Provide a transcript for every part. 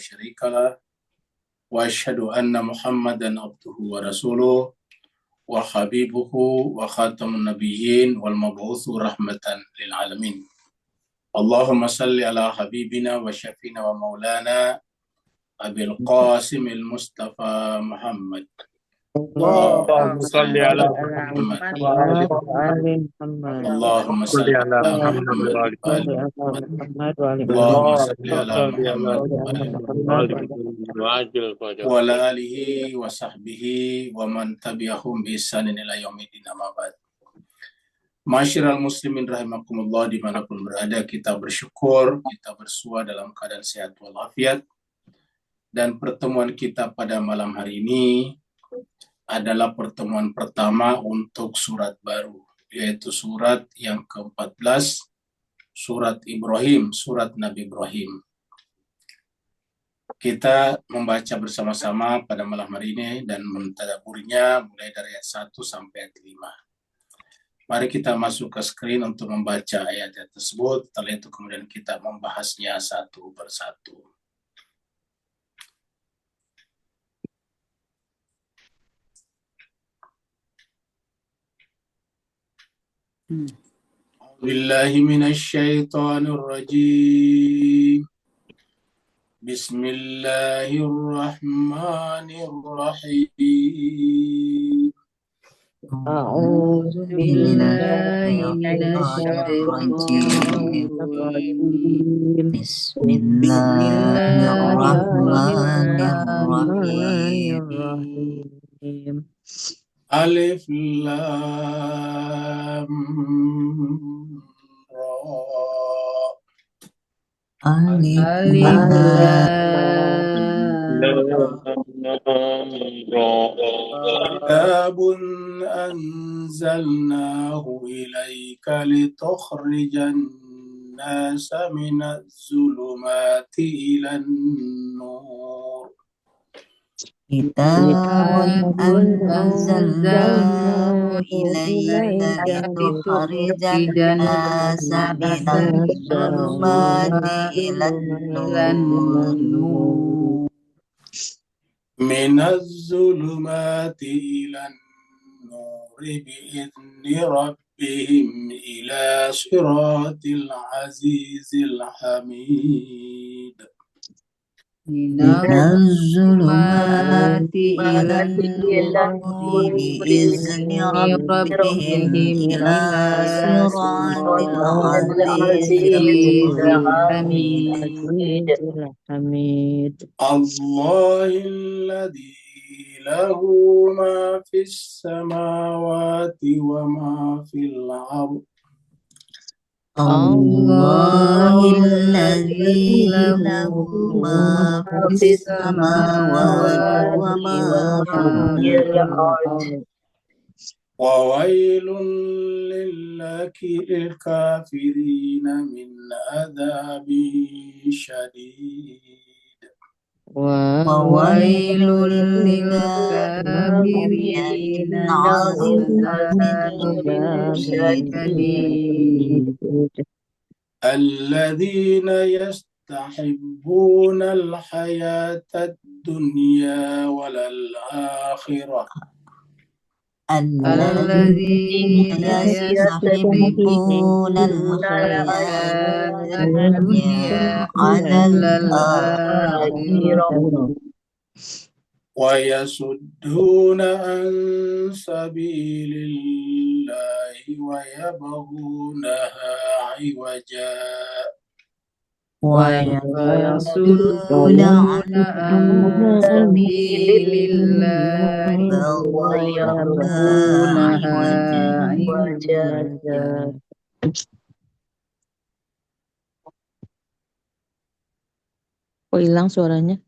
شريك له وأشهد أن محمدا عبده ورسوله وحبيبه وخاتم النبيين والمبعوث رحمة للعالمين. اللهم صل على حبيبنا وشفينا ومولانا أبي القاسم المصطفى محمد. اللهم صل على محمد. محمد اللهم صل على محمد وآل محمد وعلى اللهم صل على صل على محمد وعجل الفجر وعلى آله وصحبه ومن تبعهم بإحسان إلى يوم الدين. أما بعد. Masyiral muslimin rahimakumullah, dimanapun berada, kita bersyukur, kita bersua dalam keadaan sehat walafiat. Dan pertemuan kita pada malam hari ini adalah pertemuan pertama untuk surat baru, yaitu surat yang ke-14, surat Ibrahim, surat Nabi Ibrahim. Kita membaca bersama-sama pada malam hari ini dan mentadabburinya mulai dari ayat 1 sampai ayat 5. Mari kita masuk ke screen untuk membaca ayat-ayat tersebut, setelah itu kemudian kita membahasnya satu persatu. Billahi minasyaitonir rajim. Bismillahirrahmanirrahim. أعوذ بالله من الشيطان الرجيم بسم الله الرحمن الرحيم Alif Lam Ra. ألف كتاب أنزلناه إليك لتخرج الناس من الظلمات إلى النور. كتاب أنزلناه إليك لتخرج الناس من الظلمات إلى النور من الظلمات إلى النور بإذن ربهم إلى صراط العزيز الحميد. من الظلمات إلى النور بإذن ربهم إلى صراط العزيز الحميد. الله الذي له ما في السماوات وما في الأرض. الله الذي له ما في السماوات وما في الأرض. وويل للكافرين من عذاب شديد. وويل للكافرين من عذاب شديد. الذين يستحبون الحياة الدنيا ولا الآخرة. الذين يستحبون الحياة الدنيا على الآخرة ويصدون عن سبيل الله ويبغونها عوجا. ويصدون عن سبيل الله ويبغونها عوجا. Oh, hilang suaranya.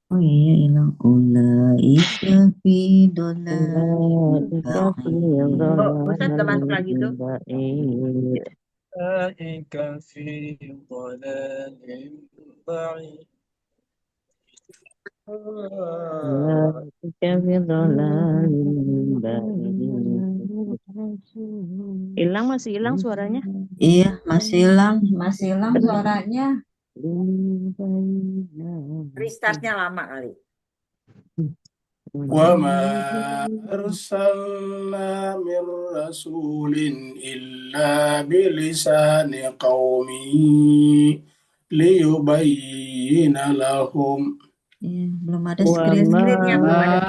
Oh iya, hilang. Ulaika fi dolalin Ustaz, udah masuk lagi tuh. أولئك في ضلال بعيد. Hilang, masih hilang suaranya. Iya, masih hilang suaranya. Restartnya lama kali. وما أرسلنا من رسول إلا بلسان قومه ليبين لهم. Belum ada screen. Screennya belum ada.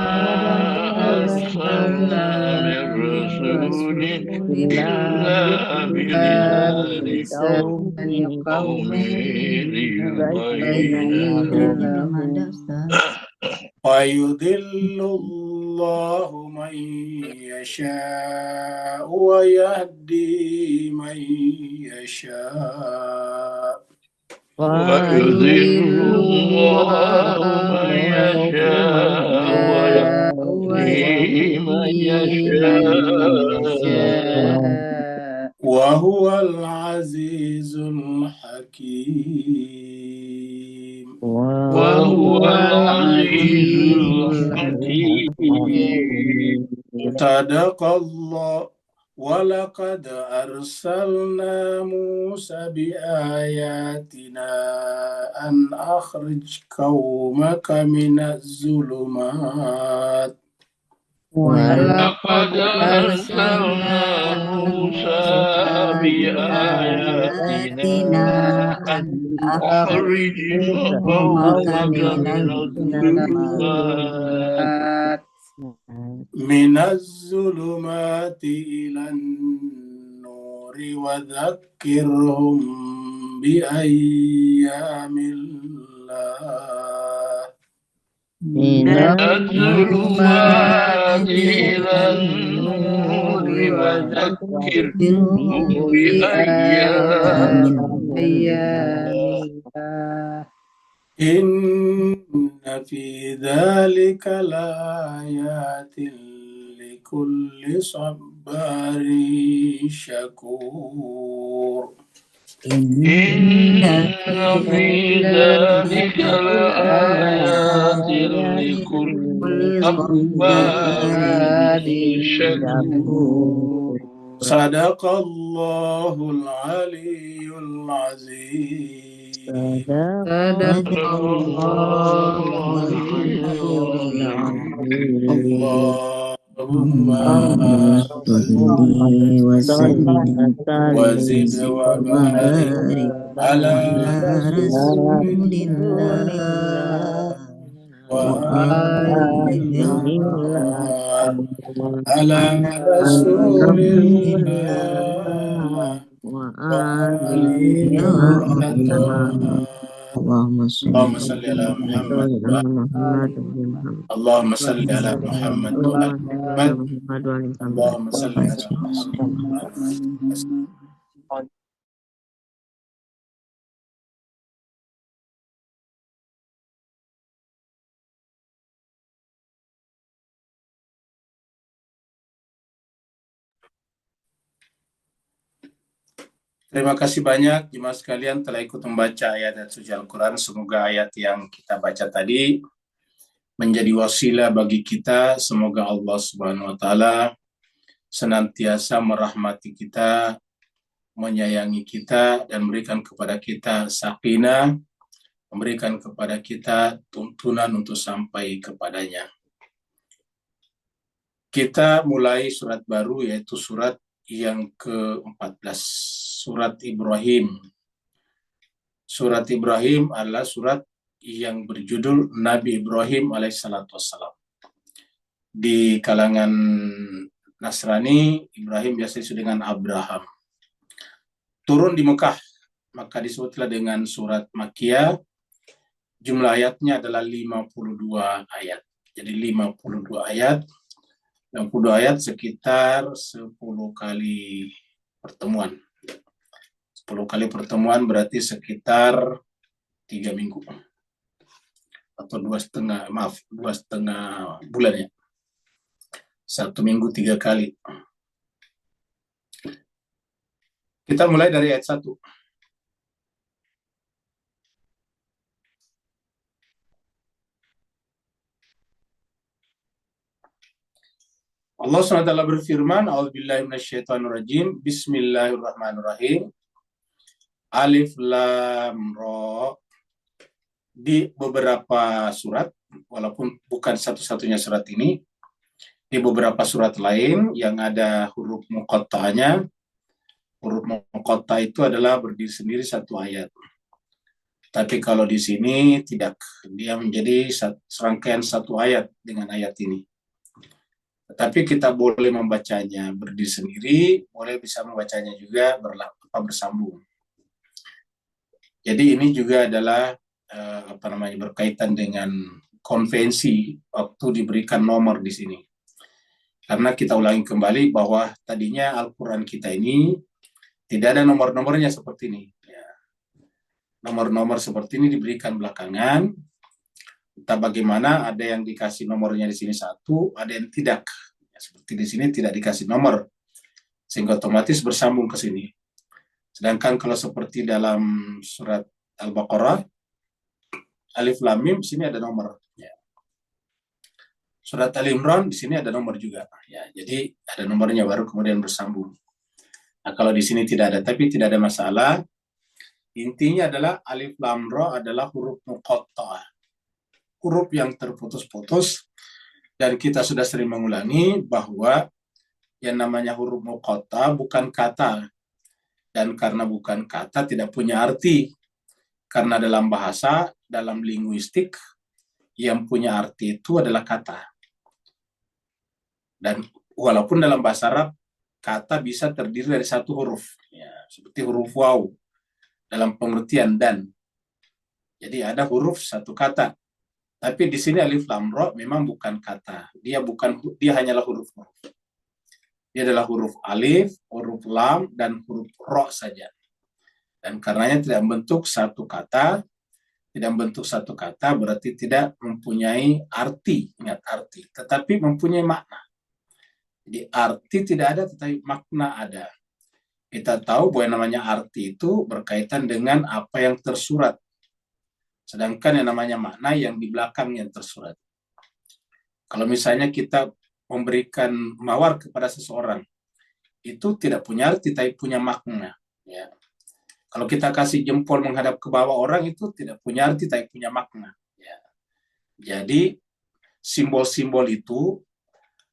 أرسلنا من رسول إلا بلسان قومه ليبين Belum ada Ustaz. ويضل الله من يشاء ويهدي من يشاء. ويذل الله من يشاء ويهدي من يشاء وهو العزيز الحكيم. وهو العزيز الحكيم. صدق الله. ولقد أرسلنا موسى بآياتنا أن أخرج قومك من الظلمات. ولقد أرسلنا موسى بآياتنا أن أخرج قومك من الظلمات إلى النور وذكرهم بأيام الله. من الظلمات إلى النور وذكرهم بأيام الله. إن في ذلك لآيات لكل صبار شكور. إن في ذلك لآيات لكل صبار شكور. صدق الله العلي العظيم. صدق الله اللهم صل وسلم وزد وبارك على رسول الله وآله على رسول الله وآله اللهم صل على محمد اللهم صل على محمد اللهم صل على محمد. Terima kasih banyak jemaah sekalian telah ikut membaca ayat suci Al-Quran. Semoga ayat yang kita baca tadi menjadi wasilah bagi kita. Semoga Allah Subhanahu wa Ta'ala senantiasa merahmati kita, menyayangi kita, dan memberikan kepada kita sakinah, memberikan kepada kita tuntunan untuk sampai kepadanya. Kita mulai surat baru, yaitu surat yang ke-14, surat Ibrahim. Surat Ibrahim adalah surat yang berjudul Nabi Ibrahim alaihissalatu wassalam. Di kalangan Nasrani, Ibrahim biasa disebut dengan Abraham. Turun di Mekah, maka disebutlah dengan surat Makkiyah. Jumlah ayatnya adalah 52 ayat. Jadi 52 ayat. 60 ayat sekitar 10 kali pertemuan. 10 kali pertemuan berarti sekitar 3 minggu. Atau 2,5 bulan ya. 1 minggu 3 kali. Kita mulai dari ayat 1. Allah SWT berfirman, A'udzubillahi minasyaitonirrajim, Bismillahirrahmanirrahim. Alif Lam Ra. di beberapa surat, walaupun bukan satu-satunya surat ini, di beberapa surat lain yang ada huruf muqatta'nya, huruf muqatta' itu adalah berdiri sendiri satu ayat. Tapi kalau di sini tidak, dia menjadi serangkaian satu ayat dengan ayat ini. Tetapi kita boleh membacanya berdiri sendiri, boleh bisa membacanya juga bersambung. Jadi ini juga adalah berkaitan dengan konvensi waktu diberikan nomor di sini. Karena kita ulangi kembali bahwa tadinya Al-Quran kita ini tidak ada nomor-nomornya seperti ini. Ya. Nomor-nomor seperti ini diberikan belakangan. Entah bagaimana, ada yang dikasih nomornya di sini satu, ada yang tidak. Ya, seperti di sini tidak dikasih nomor, sehingga otomatis bersambung ke sini. Sedangkan kalau seperti dalam surat Al-Baqarah, Alif Lam Mim, di sini ada nomor. Ya. Surat Al-Imran, di sini ada nomor juga. Ya, jadi ada nomornya baru kemudian bersambung. Nah, kalau di sini tidak ada, tapi tidak ada masalah. Intinya adalah Alif Lam Ra adalah huruf muqatta'ah. Huruf yang terputus-putus. Dan kita sudah sering mengulangi bahwa yang namanya huruf muqatta'ah bukan kata. Dan karena bukan kata, tidak punya arti. Karena dalam bahasa, dalam linguistik, yang punya arti itu adalah kata. Dan walaupun dalam bahasa Arab, kata bisa terdiri dari satu huruf. Ya, seperti huruf waw, dalam pengertian dan. Jadi ada huruf satu kata. Tapi di sini Alif Lam Ra memang bukan kata. Dia hanyalah huruf-huruf. Dia adalah huruf alif, huruf lam, dan huruf ro saja. Dan karenanya tidak membentuk satu kata, berarti tidak mempunyai arti, ingat arti, tetapi mempunyai makna. Jadi arti tidak ada, tetapi makna ada. Kita tahu bahwa yang namanya arti itu berkaitan dengan apa yang tersurat. Sedangkan yang namanya makna yang di belakang yang tersurat. Kalau misalnya kita memberikan mawar kepada seseorang, itu tidak punya arti, tapi punya makna. Ya. Kalau kita kasih jempol menghadap ke bawah orang, itu tidak punya arti, tapi punya makna. Ya. Jadi, simbol-simbol itu,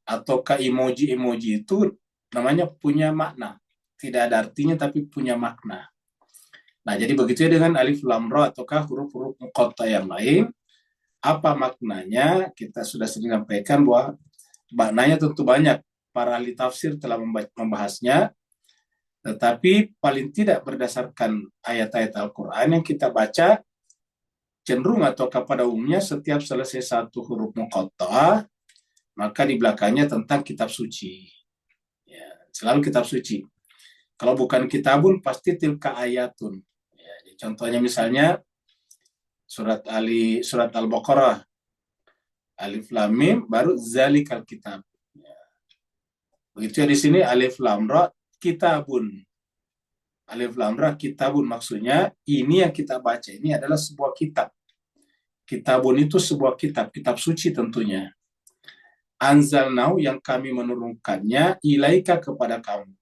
ataukah emoji-emoji itu, namanya punya makna. Tidak ada artinya, tapi punya makna. Nah, jadi begitu dengan Alif Lam Ra, ataukah huruf-huruf muqatta'ah yang lain, apa maknanya? Kita sudah sering sampaikan bahwa maknanya tentu banyak. Para ahli tafsir telah membahasnya, tetapi paling tidak berdasarkan ayat-ayat Al-Quran yang kita baca, cenderung atau pada umumnya setiap selesai satu huruf muqatta'ah, maka di belakangnya tentang kitab suci. Ya, selalu kitab suci. Kalau bukan kitabun, pasti tilka ayatun. Ya, contohnya misalnya surat Al-Baqarah, Alif Lam Mim, baru zalikal kitab. Ya. Begitu ya di sini Alif Lam Ra kitabun. Alif Lam Ra kitabun, maksudnya ini yang kita baca ini adalah sebuah kitab. Kitabun itu sebuah kitab suci tentunya. Anzalnahu, yang kami menurunkannya, ilaika, kepada kamu.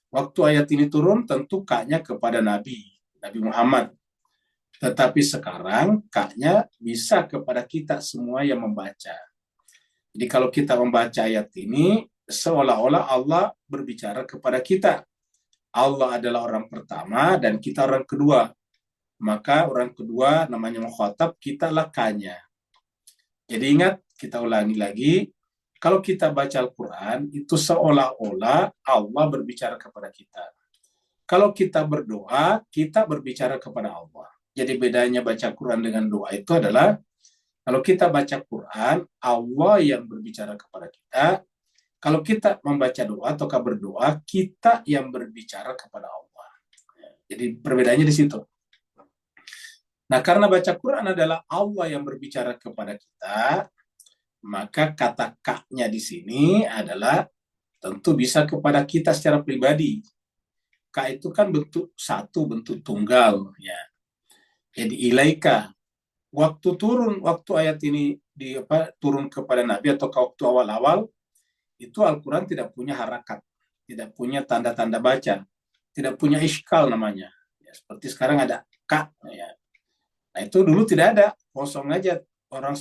Waktu ayat ini turun tentu kaknya kepada Nabi Muhammad. Tetapi sekarang kaknya bisa kepada kita semua yang membaca. Jadi kalau kita membaca ayat ini, seolah-olah Allah berbicara kepada kita. Allah adalah orang pertama dan kita orang kedua. Maka orang kedua namanya mukhatab, kita lakanya. Jadi ingat, kita ulangi lagi. Kalau kita baca Al-Quran, itu seolah-olah Allah berbicara kepada kita. Kalau kita berdoa, kita berbicara kepada Allah. Jadi bedanya baca Quran dengan doa itu adalah, kalau kita baca Quran, Allah yang berbicara kepada kita. Kalau kita membaca doa atau berdoa, kita yang berbicara kepada Allah. Jadi perbedaannya di situ. Nah, karena baca Quran adalah Allah yang berbicara kepada kita, maka kata kaknya di sini adalah tentu bisa kepada kita secara pribadi. Kak itu kan bentuk satu, bentuk tunggal. Ya. Jadi ilaika, waktu ayat ini turun kepada Nabi atau waktu awal-awal, itu Al-Quran tidak punya harakat, tidak punya tanda-tanda baca, tidak punya iskal namanya. Ya, seperti sekarang ada kak. Ya. Nah itu dulu tidak ada, kosong aja. Orang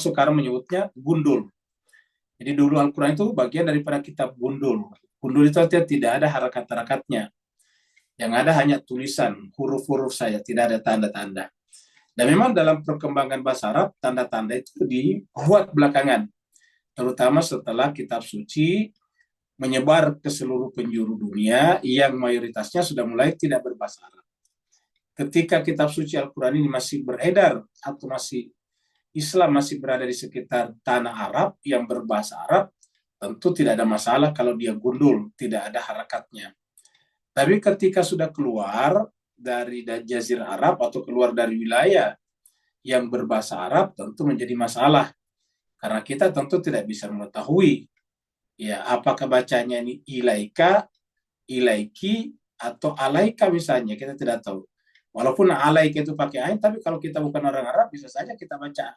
sekarang menyebutnya gundul. Jadi dulu Al-Quran itu bagian daripada kitab gundul. Gundul itu artinya tidak ada harakat-harakatnya. Yang ada hanya tulisan, huruf-huruf saja, tidak ada tanda-tanda. Dan memang dalam perkembangan bahasa Arab, tanda-tanda itu dibuat belakangan. Terutama setelah kitab suci menyebar ke seluruh penjuru dunia yang mayoritasnya sudah mulai tidak berbahasa Arab. Ketika kitab suci Al-Quran ini masih beredar atau Islam masih berada di sekitar tanah Arab yang berbahasa Arab, tentu tidak ada masalah kalau dia gundul, tidak ada harakatnya. Tapi ketika sudah keluar dari Jazirah Arab atau keluar dari wilayah yang berbahasa Arab, tentu menjadi masalah. Karena kita tentu tidak bisa mengetahui ya apakah bacanya ini ilaika, ilaiki, atau alaika misalnya, kita tidak tahu. Walaupun alaika itu pakai ain, tapi kalau kita bukan orang Arab, bisa saja kita baca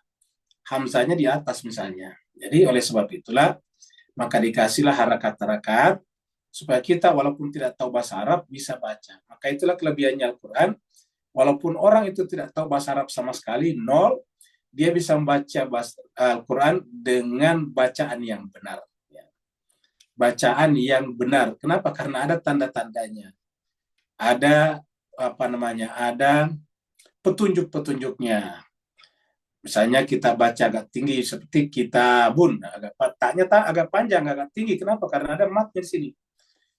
hamzanya di atas misalnya. Jadi oleh sebab itulah, maka dikasihlah harakat-harakat, supaya kita walaupun tidak tahu bahasa Arab, bisa baca. Maka itulah kelebihannya Al-Quran. Walaupun orang itu tidak tahu bahasa Arab sama sekali, nol, dia bisa membaca Al-Quran dengan bacaan yang benar. Bacaan yang benar. Kenapa? Karena ada tanda-tandanya. Ada ada petunjuk-petunjuknya. Misalnya kita baca agak tinggi seperti kitabun, agak panjang, agak tinggi. Kenapa? Karena ada matnya di sini.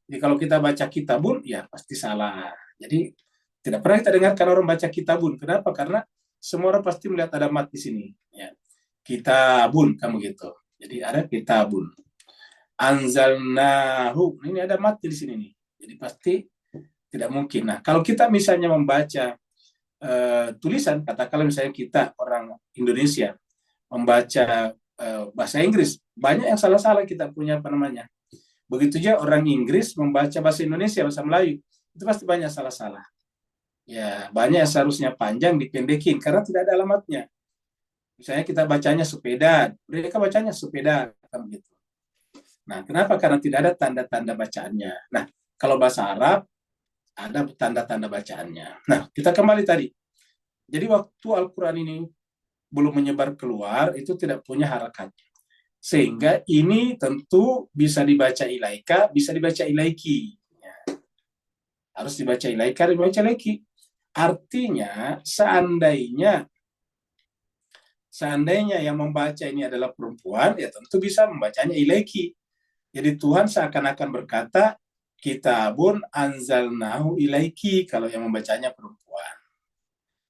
Jadi kalau kita baca kitabun, ya pasti salah. Jadi tidak pernah kita dengarkan orang baca kitabun. Kenapa? Karena semua orang pasti melihat ada mat di sini. Ya. Kitabun, kamu gitu. Jadi ada kitabun. Anzalnahu, ini ada mat di sini nih. Jadi pasti tidak mungkin. Nah, kalau kita misalnya membaca tulisan, katakanlah misalnya kita orang Indonesia membaca bahasa Inggris, banyak yang salah-salah kita punya Begitu juga orang Inggris membaca bahasa Indonesia, bahasa Melayu, itu pasti banyak salah-salah. Ya, banyak yang seharusnya panjang dipendekin karena tidak ada alamatnya. Misalnya kita bacanya sepeda, mereka bacanya sepeda, kan gitu. Nah, kenapa? Karena tidak ada tanda-tanda bacaannya. Nah, kalau bahasa Arab ada tanda-tanda bacaannya. Nah, kita kembali tadi. Jadi waktu Al-Quran ini belum menyebar keluar, itu tidak punya harakat. Sehingga ini tentu bisa dibaca ilaika, bisa dibaca ilaiki. Ya. Harus dibaca ilaika, dibaca ilaiki. Artinya, seandainya yang membaca ini adalah perempuan, ya tentu bisa membacanya ilaiki. Jadi Tuhan seakan-akan berkata, kitabun anzalnahu ilaiki, kalau yang membacanya perempuan.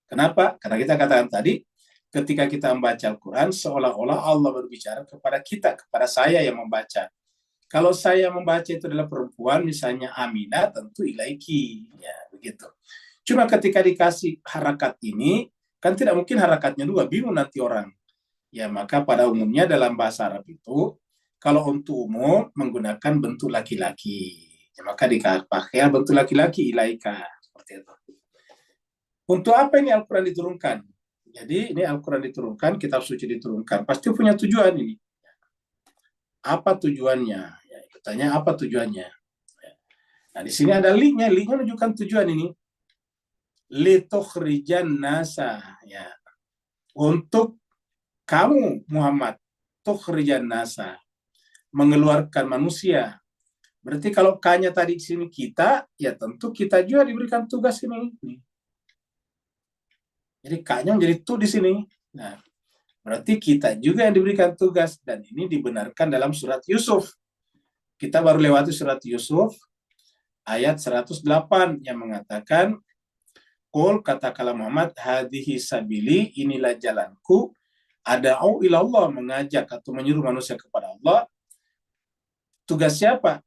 Kenapa? Karena kita katakan tadi, ketika kita membaca Al-Quran, seolah-olah Allah berbicara kepada kita, kepada saya yang membaca. Kalau saya membaca itu adalah perempuan, misalnya Aminah, tentu ilaiki. Ya, begitu. Cuma ketika dikasih harakat ini, kan tidak mungkin harakatnya dua, bingung nanti orang. Ya, maka pada umumnya dalam bahasa Arab itu, kalau untuk umum menggunakan bentuk laki-laki. Ya, maka dipakai bentuk laki-laki, ilaika. Seperti itu. Untuk apa ini Al-Quran diturunkan? Jadi ini Al-Quran diturunkan, kitab suci diturunkan. Pasti punya tujuan ini. Apa tujuannya? Ya, tanya apa tujuannya? Nah, di sini ada linknya. Linknya menunjukkan tujuan ini. Litukhrijan nasa. Ya. Untuk kamu, Muhammad. Tukhrijan nasa. Mengeluarkan manusia. Berarti kalau kanya tadi di sini kita, ya tentu kita juga diberikan tugas ini. Jadi K-nya menjadi tu di sini. Nah, berarti kita juga yang diberikan tugas. Dan ini dibenarkan dalam surat Yusuf. Kita baru lewati surat Yusuf, ayat 108 yang mengatakan, Qul, katakanlah Muhammad, hadihi sabili, inilah jalanku, ada'u ilallah, mengajak atau menyuruh manusia kepada Allah. Tugas siapa?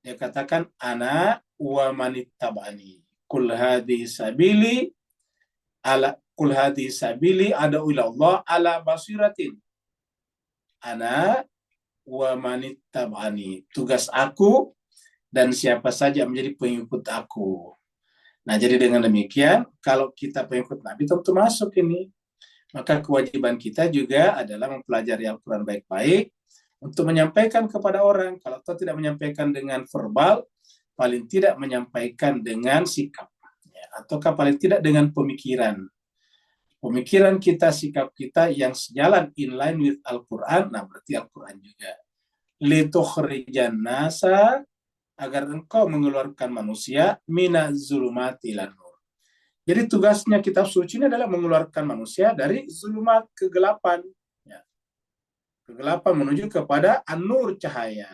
Dia katakan, ana wa manittaba'ani. Qul hadihi sabili, qul hadhihi sabili ad'u ila Allah ala basiratin ana wa manittaba'ani. Tugas aku dan siapa saja menjadi pengikut aku. Nah, jadi dengan demikian, kalau kita pengikut Nabi tentu masuk ini. Maka kewajiban kita juga adalah mempelajari Al-Quran baik-baik untuk menyampaikan kepada orang. Kalau kita tidak menyampaikan dengan verbal, paling tidak menyampaikan dengan sikap. Ataukah paling tidak dengan pemikiran. pemikiran kita, sikap kita yang sejalan in line with Al-Quran, nah berarti Al-Quran juga. Litukhrijan nasa, agar engkau mengeluarkan manusia minaz zulumati ilan nur. Jadi tugasnya kitab suci ini adalah mengeluarkan manusia dari zulumat, kegelapan. Ya. Kegelapan menuju kepada an-nur, cahaya.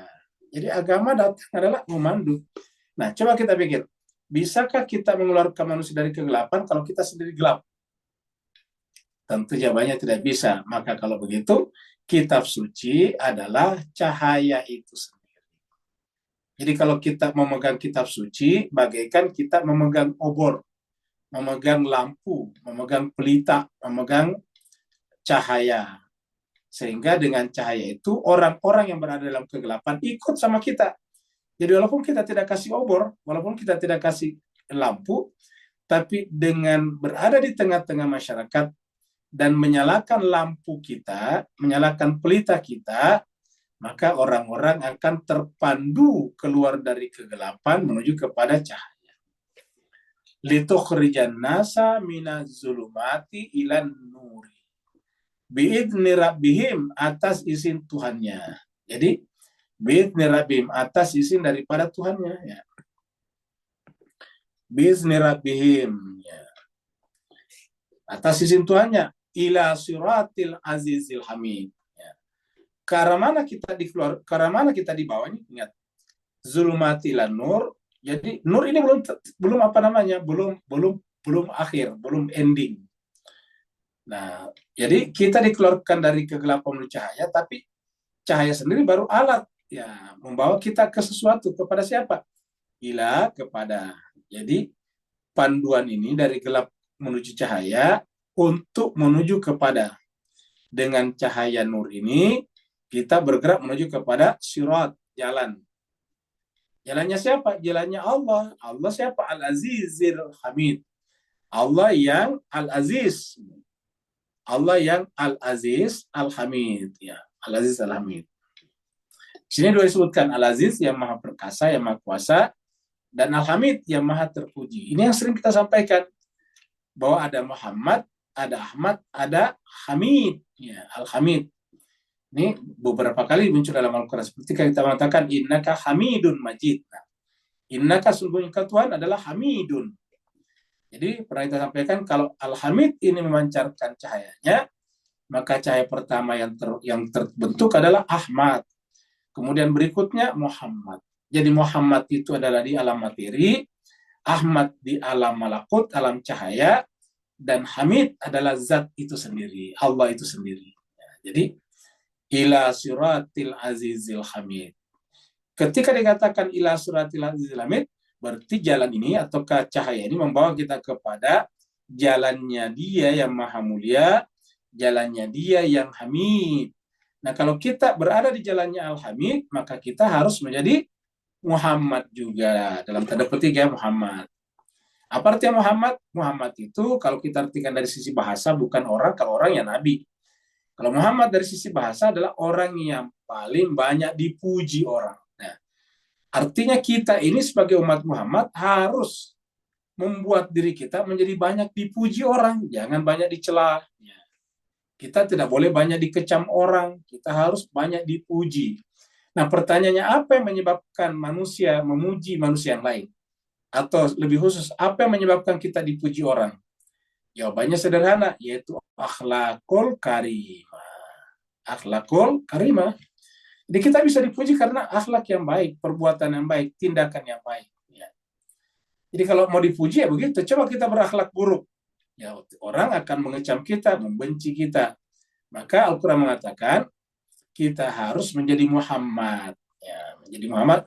Jadi agama datang adalah memandu. Nah, coba kita pikir, bisakah kita mengeluarkan manusia dari kegelapan kalau kita sendiri gelap? Tentu jawabannya tidak bisa. Maka kalau begitu, kitab suci adalah cahaya itu sendiri. Jadi kalau kita memegang kitab suci, bagaikan kita memegang obor, memegang lampu, memegang pelita, memegang cahaya. Sehingga dengan cahaya itu, orang-orang yang berada dalam kegelapan ikut sama kita. Jadi walaupun kita tidak kasih obor, walaupun kita tidak kasih lampu, tapi dengan berada di tengah-tengah masyarakat, dan menyalakan lampu kita, menyalakan pelita kita, maka orang-orang akan terpandu keluar dari kegelapan menuju kepada cahaya. Litukhrijan nasa minaz zulumati ilan nuri. Bi'idni rabbihim, atas izin Tuhannya. Jadi, bi'idni rabbihim, atas izin daripada Tuhannya. Ya. Bi'idni rabbihim. Ya. Atas izin Tuhannya. Ila siratil azizil hamid. Ya. Ke arah mana kita dibawa ini? Ingat, zulumati lan nur. Jadi nur ini belum apa namanya, belum akhir, belum ending. Nah, jadi kita dikeluarkan dari kegelapan menuju cahaya, tapi cahaya sendiri baru alat, ya, membawa kita ke sesuatu. Kepada siapa? Ila, kepada. Jadi panduan ini dari gelap menuju cahaya, untuk menuju kepada. Dengan cahaya nur ini, kita bergerak menuju kepada sirat, jalan. Jalannya siapa? Jalannya Allah. Allah siapa? Al-Azizil Hamid. Allah yang Al-Aziz. Allah yang Al-Aziz Al-Hamid. Ya, Al-Aziz Al-Hamid. Sini dua disebutkan, Al-Aziz yang maha perkasa, yang maha kuasa, dan Al-Hamid yang maha terpuji. Ini yang sering kita sampaikan, bahwa ada Muhammad, ada Ahmad, ada Hamid, ya, Al-Hamid. Ini beberapa kali muncul dalam Al-Quran. Seperti kita mengatakan, innaka hamidun majid. Nah, innaka sungguhnya Tuhan adalah hamidun. Jadi pernah kita sampaikan, kalau Al-Hamid ini memancarkan cahayanya, maka cahaya pertama yang terbentuk adalah Ahmad. Kemudian berikutnya Muhammad. Jadi Muhammad itu adalah di alam materi, Ahmad di alam malakut, alam cahaya, dan Hamid adalah zat itu sendiri, Allah itu sendiri. Ya, jadi ila siratil azizil hamid. Ketika dikatakan ila siratil azizil hamid, berarti jalan ini ataukah cahaya ini membawa kita kepada jalannya Dia yang maha mulia, jalannya Dia yang Hamid. Nah, kalau kita berada di jalannya Al-Hamid, maka kita harus menjadi Muhammad juga, dalam tanda petik ya, Muhammad. Apa artinya Muhammad? Muhammad itu kalau kita artikan dari sisi bahasa bukan orang, kalau orang ya Nabi. Kalau Muhammad dari sisi bahasa adalah orang yang paling banyak dipuji orang. Nah, artinya kita ini sebagai umat Muhammad harus membuat diri kita menjadi banyak dipuji orang, jangan banyak dicela. Kita tidak boleh banyak dikecam orang, kita harus banyak dipuji. Nah, pertanyaannya, apa yang menyebabkan manusia memuji manusia yang lain? Atau lebih khusus, apa yang menyebabkan kita dipuji orang? Jawabannya sederhana, yaitu akhlakul karimah. Akhlakul karimah. Jadi kita bisa dipuji karena akhlak yang baik, perbuatan yang baik, tindakan yang baik. Ya. Jadi kalau mau dipuji ya begitu, coba kita berakhlak buruk. Ya, orang akan mengecam kita, membenci kita. Maka Al-Quran mengatakan, kita harus menjadi Muhammad. Ya, menjadi Muhammad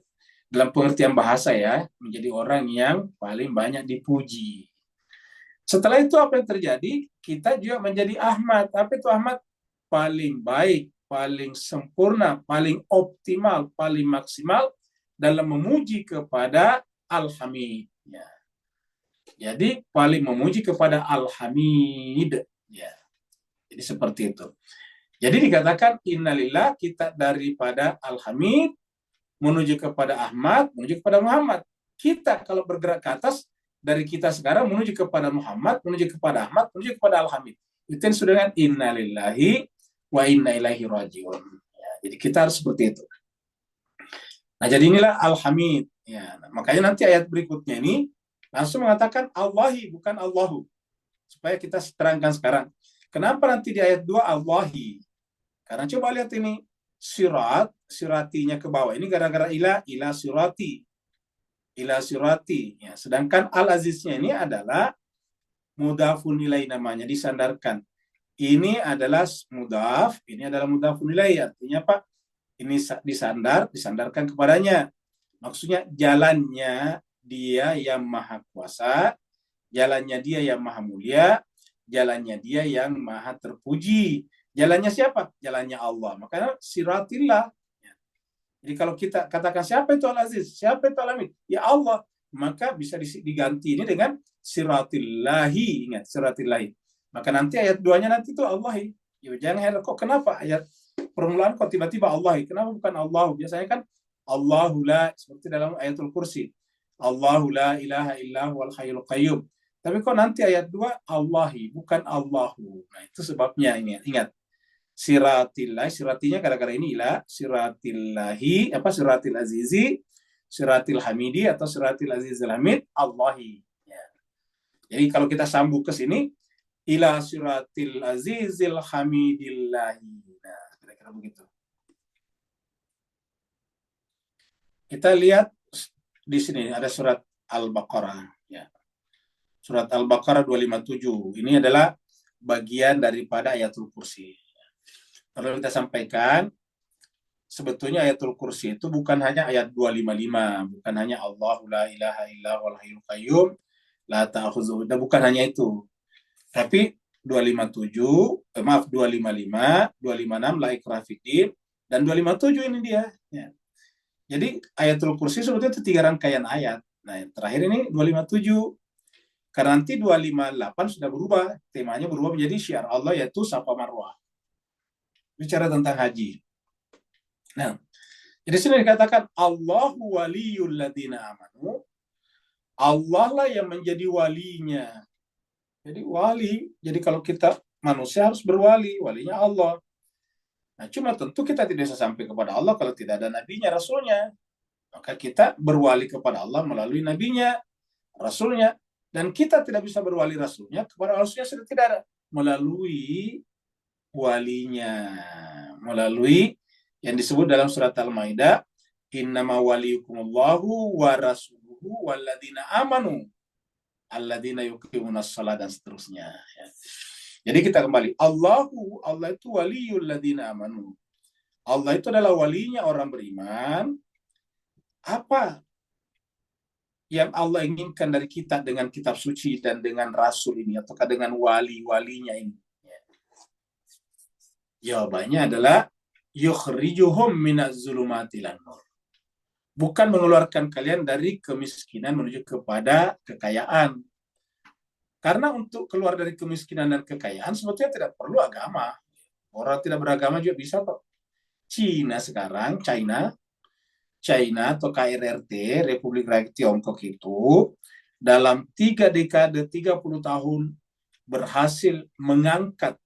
dalam pengertian bahasa ya, menjadi orang yang paling banyak dipuji. Setelah itu apa yang terjadi? Kita juga menjadi Ahmad. Apa itu Ahmad? Paling baik, paling sempurna, paling optimal, paling maksimal dalam memuji kepada Al-Hamid. Ya. Jadi paling memuji kepada Al-Hamid. Ya. Jadi seperti itu. Jadi dikatakan innalillah, kita daripada Al-Hamid menuju kepada Ahmad, menuju kepada Muhammad. Kita kalau bergerak ke atas, dari kita sekarang menuju kepada Muhammad, menuju kepada Ahmad, menuju kepada Al-Hamid. Itu yang sudah dengan inna lillahi wa inna ilaihi rajiun. Ya, jadi kita harus seperti itu. Nah, jadi inilah Al-Hamid. Ya, nah, makanya nanti ayat berikutnya ini langsung mengatakan Allahi, bukan Allahu. Supaya kita terangkan sekarang. Kenapa nanti di ayat 2 Allahi? Karena coba lihat ini, siratinya ke bawah. Ini gara-gara ila sirati. Ila sirati. Ya, sedangkan Al-Aziznya ini adalah mudhafun ilaih namanya, disandarkan. Ini adalah mudhaf, ini adalah mudhafun ilaih. Artinya apa? Ini disandarkan kepadanya. Maksudnya jalannya dia yang maha kuasa, jalannya dia yang maha mulia, jalannya dia yang maha terpuji. Jalannya siapa? Jalannya Allah. Makanya siratillah. Jadi kalau kita katakan siapa itu Al-Aziz, siapa itu Al-Hamid? Ya Allah. Maka bisa diganti ini dengan siratillahi. Ingat, siratillahi. Maka nanti ayat 2-nya nanti itu Allahi. Ya, jangan heran, kok kenapa ayat permulaan kok tiba-tiba Allahi? Kenapa bukan Allahu? Biasanya kan Allahu la, seperti dalam ayatul kursi. Allahu la ilaha illahu wal hayyul qayyum. Tapi kok nanti ayat 2 Allahi, bukan Allahu. Nah, itu sebabnya ini. Ingat. Siratillahi, siratinya kadang-kadang ini ila, siratillahi, siratil azizi, siratil hamidi, atau siratil azizil hamid, Allahi. Ya. Jadi kalau kita sambung ke sini, ila siratil azizil hamidillahi. Nah, kira-kira begitu. Kita lihat di sini ada surat Al-Baqarah. Ya. Surat Al-Baqarah 257. Ini adalah bagian daripada ayatul kursi. Perlu kita sampaikan, sebetulnya ayatul kursi itu bukan hanya ayat 255, bukan hanya Allahu la ilaha illa wal hayyul qayyum la ta'khudhuhu, bukan hanya itu. Tapi 255, 256 la ikraha fiddin, dan 257 ini dia. Ya. Jadi ayatul kursi sebetulnya itu 3 rangkaian ayat. Nah, yang terakhir ini 257. Karena nanti 258 sudah berubah, temanya berubah menjadi syiar Allah, yaitu Safa Marwah. Bicara tentang haji. Nah, jadi sini dikatakan Allahu waliyul ladzina amanu. Allah lah yang menjadi walinya. Jadi wali. Jadi kalau kita manusia harus berwali, walinya Allah. Nah, cuma tentu kita tidak bisa sampai kepada Allah kalau tidak ada nabinya, rasulnya. Maka kita berwali kepada Allah melalui nabinya, rasulnya. Dan kita tidak bisa berwali rasulnya kepada rasulnya sudah tidak ada. Melalui walinya, melalui yang disebut dalam surat Al-Maidah, innama waliyukumullahu wa rasuluhu walladzina amanu alladzina yuqimunas shalah, dan seterusnya. Ya. Jadi kita kembali, Allah itu waliyul ladzina amanu. Allah itu adalah walinya orang beriman. Apa yang Allah inginkan dari kita dengan kitab suci dan dengan rasul ini, ataukah dengan wali-walinya ini? Jawabannya adalah yukhrijuhum minaz zulumati ilan nur. Bukan mengeluarkan kalian dari kemiskinan menuju kepada kekayaan. Karena untuk keluar dari kemiskinan dan kekayaan sebetulnya tidak perlu agama. Orang tidak beragama juga bisa kok. China sekarang, China atau KRRT, Republik Rakyat Tiongkok itu dalam 3 dekade 30 tahun berhasil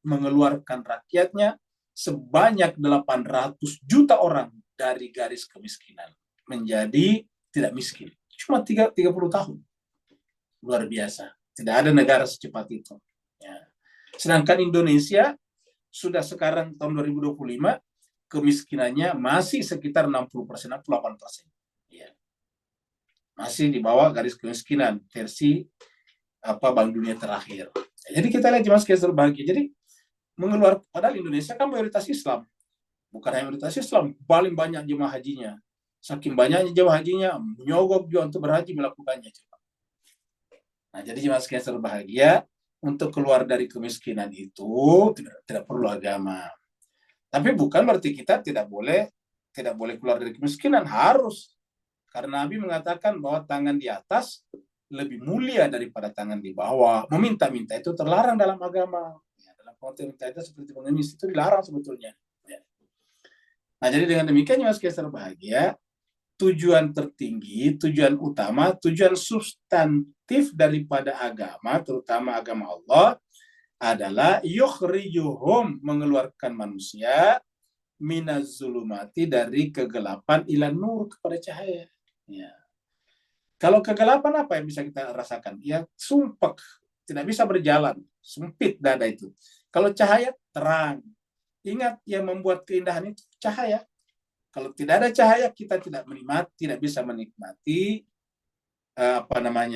mengeluarkan rakyatnya sebanyak 800 juta orang dari garis kemiskinan menjadi tidak miskin. Cuma 30 tahun. Luar biasa. Tidak ada negara secepat itu. Ya. Sedangkan Indonesia sudah sekarang tahun 2025 kemiskinannya masih sekitar 60%, 68%. Ya. Masih di bawah garis kemiskinan versi Bank Dunia terakhir. Jadi kita lihat jemaah sekalian berbahagia. Jadi padahal Indonesia kan mayoritas Islam. Bukan hanya mayoritas Islam, paling banyak jemaah hajinya. Saking banyaknya jemaah hajinya, menyogok juga untuk berhaji melakukannya. Nah, jadi jemaah sekalian berbahagia, untuk keluar dari kemiskinan itu tidak perlu agama. Tapi bukan berarti kita tidak boleh keluar dari kemiskinan, harus. Karena Nabi mengatakan bahwa tangan di atas lebih mulia daripada tangan di bawah. Meminta-minta itu terlarang dalam agama. Konteks minta itu seperti pengemis itu dilarang sebetulnya. Ya. Nah, jadi dengan demikian Mas Kaiser bahagia, tujuan tertinggi, tujuan utama, tujuan substantif daripada agama, terutama agama Allah, adalah yukhrijuhum, mengeluarkan manusia, minaz zulumati, dari kegelapan, ila nur, kepada cahaya. Ya. Kalau kegelapan apa yang bisa kita rasakan? Ya sumpek, tidak bisa berjalan, sempit dada itu. Kalau cahaya terang. Ingat, yang membuat keindahan itu cahaya. Kalau tidak ada cahaya, kita tidak bisa menikmati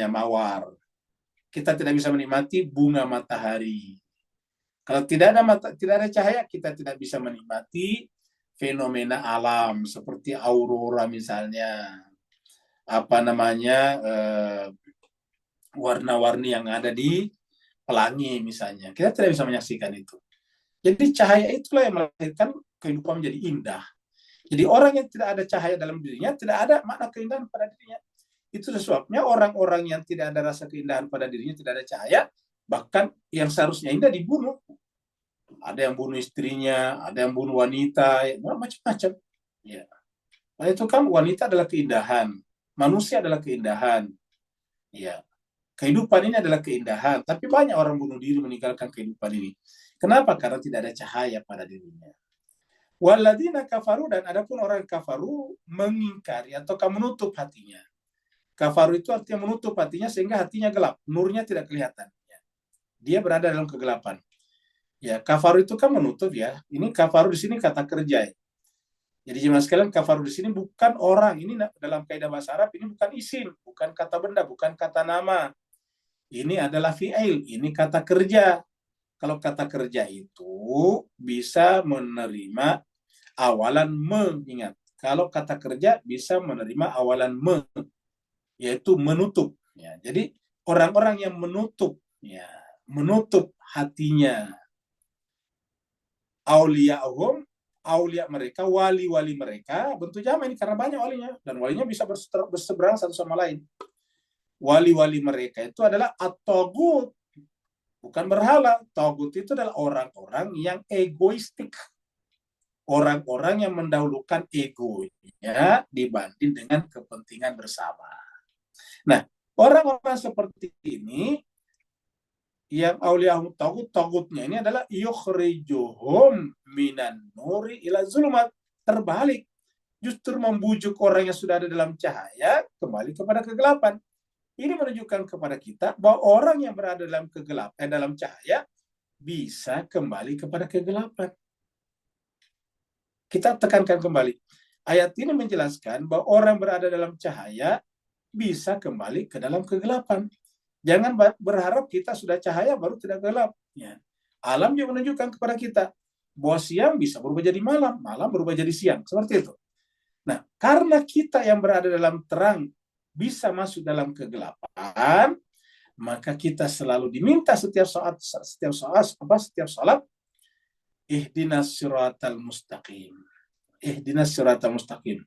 mawar. Kita tidak bisa menikmati bunga matahari. Kalau tidak ada cahaya, kita tidak bisa menikmati fenomena alam seperti aurora misalnya, warna-warni yang ada di pelangi misalnya. Kita tidak bisa menyaksikan itu. Jadi cahaya itulah yang melahirkan kehidupan menjadi indah. Jadi orang yang tidak ada cahaya dalam dirinya, tidak ada makna keindahan pada dirinya. Itu sebabnya orang-orang yang tidak ada rasa keindahan pada dirinya, tidak ada cahaya, bahkan yang seharusnya indah dibunuh. Ada yang bunuh istrinya, ada yang bunuh wanita, ya, macam-macam. Ya. Nah, itu kan wanita adalah keindahan, manusia adalah keindahan. Ya. Kehidupan ini adalah keindahan, tapi banyak orang bunuh diri meninggalkan kehidupan ini. Kenapa? Karena tidak ada cahaya pada dirinya. Walladzina kafaru, dan adapun orang kafaru mengingkari atau menutup hatinya. Kafaru itu artinya menutup hatinya sehingga hatinya gelap, nurnya tidak kelihatan. Dia berada dalam kegelapan. Ya, kafaru itu kan menutup ya. Ini kafaru di sini kata kerja. Ya. Jadi jemaah sekalian, kafaru di sini bukan orang. Ini dalam kaidah bahasa Arab ini bukan isim, bukan kata benda, bukan kata nama. Ini adalah fi'il, ini kata kerja. Kalau kata kerja itu bisa menerima awalan mengingat. Kalau kata kerja bisa menerima awalan yaitu menutup. Ya, jadi orang-orang yang menutup, ya, menutup hatinya, auliya'hum, aulia mereka, wali-wali mereka, bentuk jama ini karena banyak walinya, dan walinya bisa berseberang satu sama lain. Wali-wali mereka itu adalah at-taghut, bukan berhala. Taghut itu adalah orang-orang yang egoistik, orang-orang yang mendahulukan egonya dibanding dengan kepentingan bersama. Nah, orang-orang seperti ini yang auliyahum tagutnya ini adalah yukhrijuhum minan nuri ila zulumat. Terbalik, justru membujuk orang yang sudah ada dalam cahaya kembali kepada kegelapan. Ini menunjukkan kepada kita bahwa orang yang berada dalam kegelapan, dalam cahaya, bisa kembali kepada kegelapan. Kita tekankan kembali. Ayat ini menjelaskan bahwa orang berada dalam cahaya bisa kembali ke dalam kegelapan. Jangan berharap kita sudah cahaya baru tidak gelap. Ya. Alam juga menunjukkan kepada kita bahwa siang bisa berubah jadi malam, malam berubah jadi siang. Seperti itu. Nah, karena kita yang berada dalam terang bisa masuk dalam kegelapan, maka kita selalu diminta setiap salat, ihdinas siratal mustaqim. Ihdinas siratal mustaqim.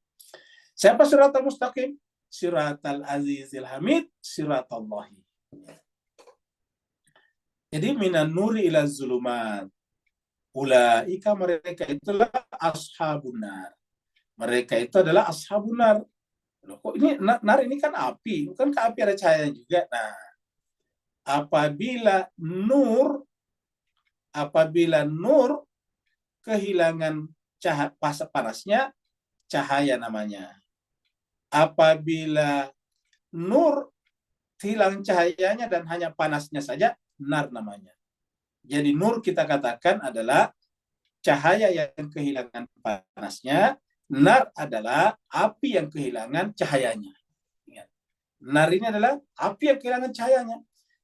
Siapa siratal mustaqim? Siratal azizil hamid, siratallahi. Jadi minan nuri ila zulumat. Ulaika, mereka itulah ashabun nar. Mereka itu adalah ashabun nar. Loh, kok ini nar ini kan api, bukan ke api ada cahaya juga. Nah, apabila nur kehilangan cahaya panasnya, cahaya namanya. Apabila nur hilang cahayanya dan hanya panasnya saja, nar namanya. Jadi nur kita katakan adalah cahaya yang kehilangan panasnya, nar adalah api yang kehilangan cahayanya. Nar ini adalah api yang kehilangan cahayanya.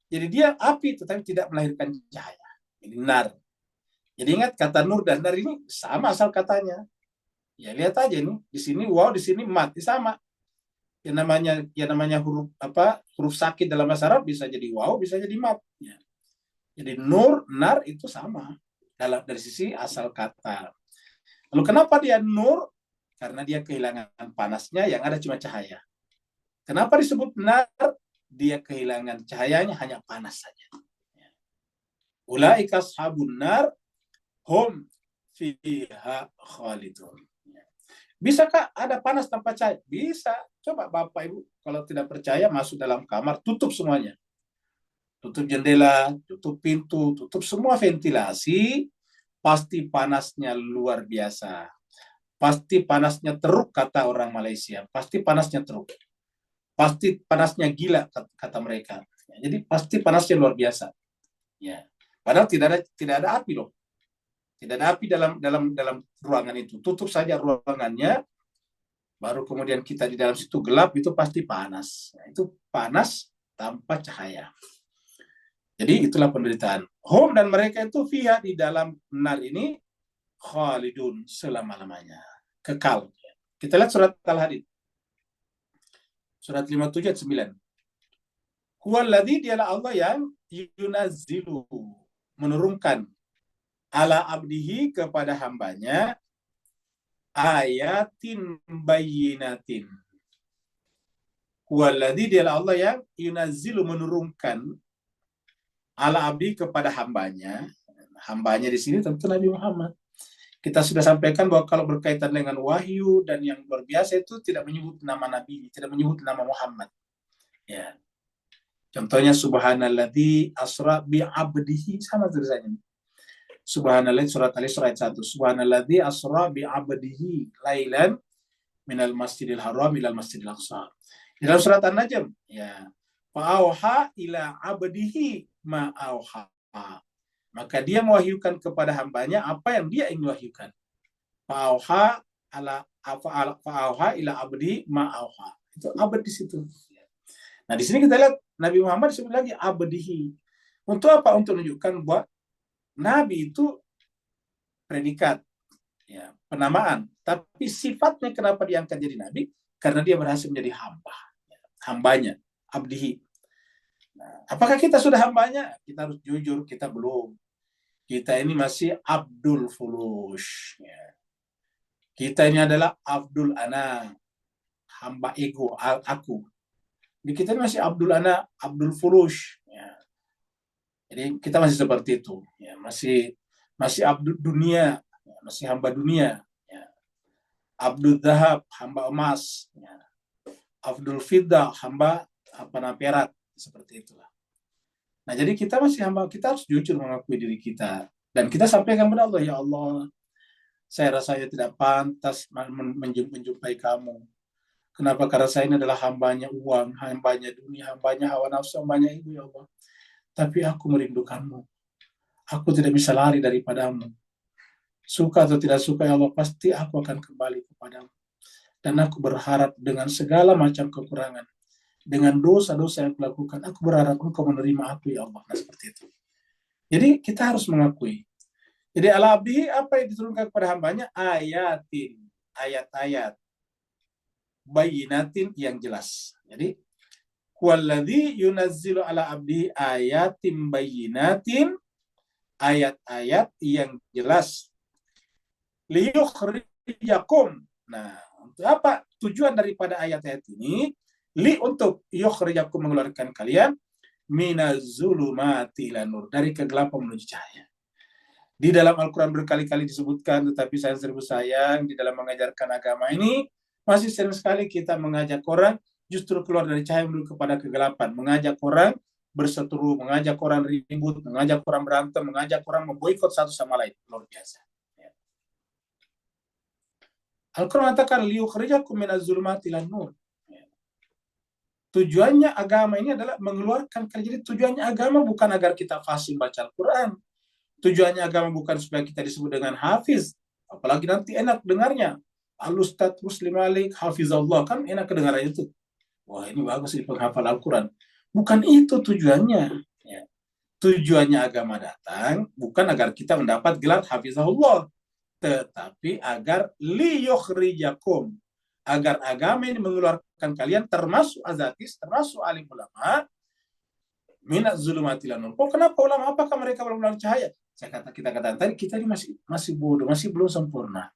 Jadi dia api tetapi tidak melahirkan cahaya. Ini nar. Jadi ingat, kata nur dan nar ini sama asal katanya. Ya lihat aja nih, di sini waw, di sini mat, sama. Yang namanya huruf sakit dalam bahasa Arab bisa jadi waw, bisa jadi mat. Ya. Jadi nur, nar itu sama dari sisi asal kata. Lalu kenapa dia nur? Karena dia kehilangan panasnya, yang ada cuma cahaya. Kenapa disebut nar? Dia kehilangan cahayanya, hanya panas saja. Ulaika ashabun nar hum fiha khalidun. Bisakah ada panas tanpa cahaya? Bisa. Coba Bapak Ibu kalau tidak percaya masuk dalam kamar, tutup semuanya. tutup jendela, tutup pintu, tutup semua ventilasi, pasti panasnya luar biasa. Pasti panasnya teruk, kata orang Malaysia. Pasti panasnya teruk. Pasti panasnya gila, kata mereka. Jadi pasti panasnya luar biasa. Ya. Padahal tidak ada api loh. Tidak ada api dalam ruangan itu. Tutup saja ruangannya, baru kemudian kita di dalam situ gelap, itu pasti panas. Nah, itu panas tanpa cahaya. Jadi itulah penderitaan. Hum, dan mereka itu fiha, di dalam nar ini, khalidun, selama-lamanya. Kekal. Kita lihat surat Al-Hadid. Surat 57 ayat 9. Huwaladzi, dialah Allah yang yunazzilu, menurunkan, ala abdihi, kepada hambanya, ayatin bayyinatin. Huwaladzi, dialah Allah yang yunazzilu, menurunkan, ala abdi, kepada hambanya. Hambanya di sini tentu Nabi Muhammad. Kita sudah sampaikan bahwa kalau berkaitan dengan wahyu dan yang luar biasa itu tidak menyebut nama Nabi, tidak menyebut nama Muhammad. Ya. Contohnya subhanalladzi asra bi abdihi, sama tulisannya. Subhanallah, surat Al-Isra ayat 1. Subhanalladzi asra bi abdihi lailan minal masjidil haram ilal masjidil aqsa. Di dalam surat An-Najm, ya. Fa'auha ila abdihi ma auha. Maka dia mewahyukan kepada hambanya apa yang dia ingin wahyukan. Fa'auha ila abdi ma auha. Itu abad di situ. Nah, di sini kita lihat Nabi Muhammad disebut lagi abdihi. Untuk apa? Untuk menunjukkan bahwa Nabi itu predikat, ya, penamaan. Tapi sifatnya kenapa diangkat jadi Nabi? Karena dia berhasil menjadi hamba. Hambanya, abdihi. Nah, apakah kita sudah hambanya? Kita harus jujur, kita belum. Kita ini masih Abdul Fulush. Ya. Kita ini adalah Abdul Ana, hamba ego, aku. Jadi kita ini masih Abdul Ana, Abdul Fulush. Ya. Jadi kita masih seperti itu. Ya. Masih Abdul Dunia, ya. Masih hamba dunia. Ya. Abdul Zahab, hamba emas. Ya. Abdul Fiddah, hamba perak. Seperti itulah. Nah, jadi kita masih hamba, kita harus jujur mengakui diri kita. Dan kita sampaikan kepada Allah, ya Allah, saya rasanya tidak pantas menjumpai kamu. Kenapa? Karena saya ini adalah hambanya uang, hambanya dunia, hambanya hawa nafsu, hambanya ibu, ya Allah. Tapi aku merindukanmu. Aku tidak bisa lari daripadamu. Suka atau tidak suka, ya Allah, pasti aku akan kembali kepadamu. Dan aku berharap dengan segala macam kekurangan, dengan dosa-dosa yang aku lakukan, aku berharap Engkau menerima aku, ya Allah. Nah, seperti itu. Jadi kita harus mengakui. Jadi ala abdihi, apa yang diturunkan kepada hambanya? Ayatin, ayat-ayat, bayyinatin, yang jelas. Jadi huwaladzi yunazzilu ala abdihi ayatin bayyinatin, ayat-ayat yang jelas. Liyukhrijakum. Nah, untuk apa tujuan daripada ayat-ayat ini? Untuk yukhrijakum, mengeluarkan kalian, minaz-zulumati ila nur, dari kegelapan menuju cahaya. Di dalam Al-Quran berkali-kali disebutkan, tetapi saya seribu sayang, di dalam mengajarkan agama ini, masih sering sekali kita mengajak orang justru keluar dari cahaya menuju kepada kegelapan, mengajak orang berseteru, mengajak orang ribut, mengajak orang berantem, mengajak orang memboikot satu sama lain. Luar biasa. Al-Quran mengatakan, liyukhrijakum minaz-zulumati ila nur. Tujuannya agama ini adalah mengeluarkan. Jadi tujuannya agama bukan agar kita fasih baca Al-Quran. Tujuannya agama bukan supaya kita disebut dengan hafiz. Apalagi nanti enak dengarnya. Al-Ustadz Muslim Malik, hafizallah. Kan enak kedengarannya itu. Wah, ini bagus sih penghafal Al-Quran. Bukan itu tujuannya. Ya. Tujuannya agama datang bukan agar kita mendapat gelar hafizahullah. Tetapi agar liyukhrijakum, agar agama ini mengeluarkan kalian, termasuk azatis, termasuk alim ulama, minaz zulumati ila nur. Oh, kenapa ulama? Apakah mereka belum cahaya? Kita katakan tadi, kita ini masih bodoh, masih belum sempurna.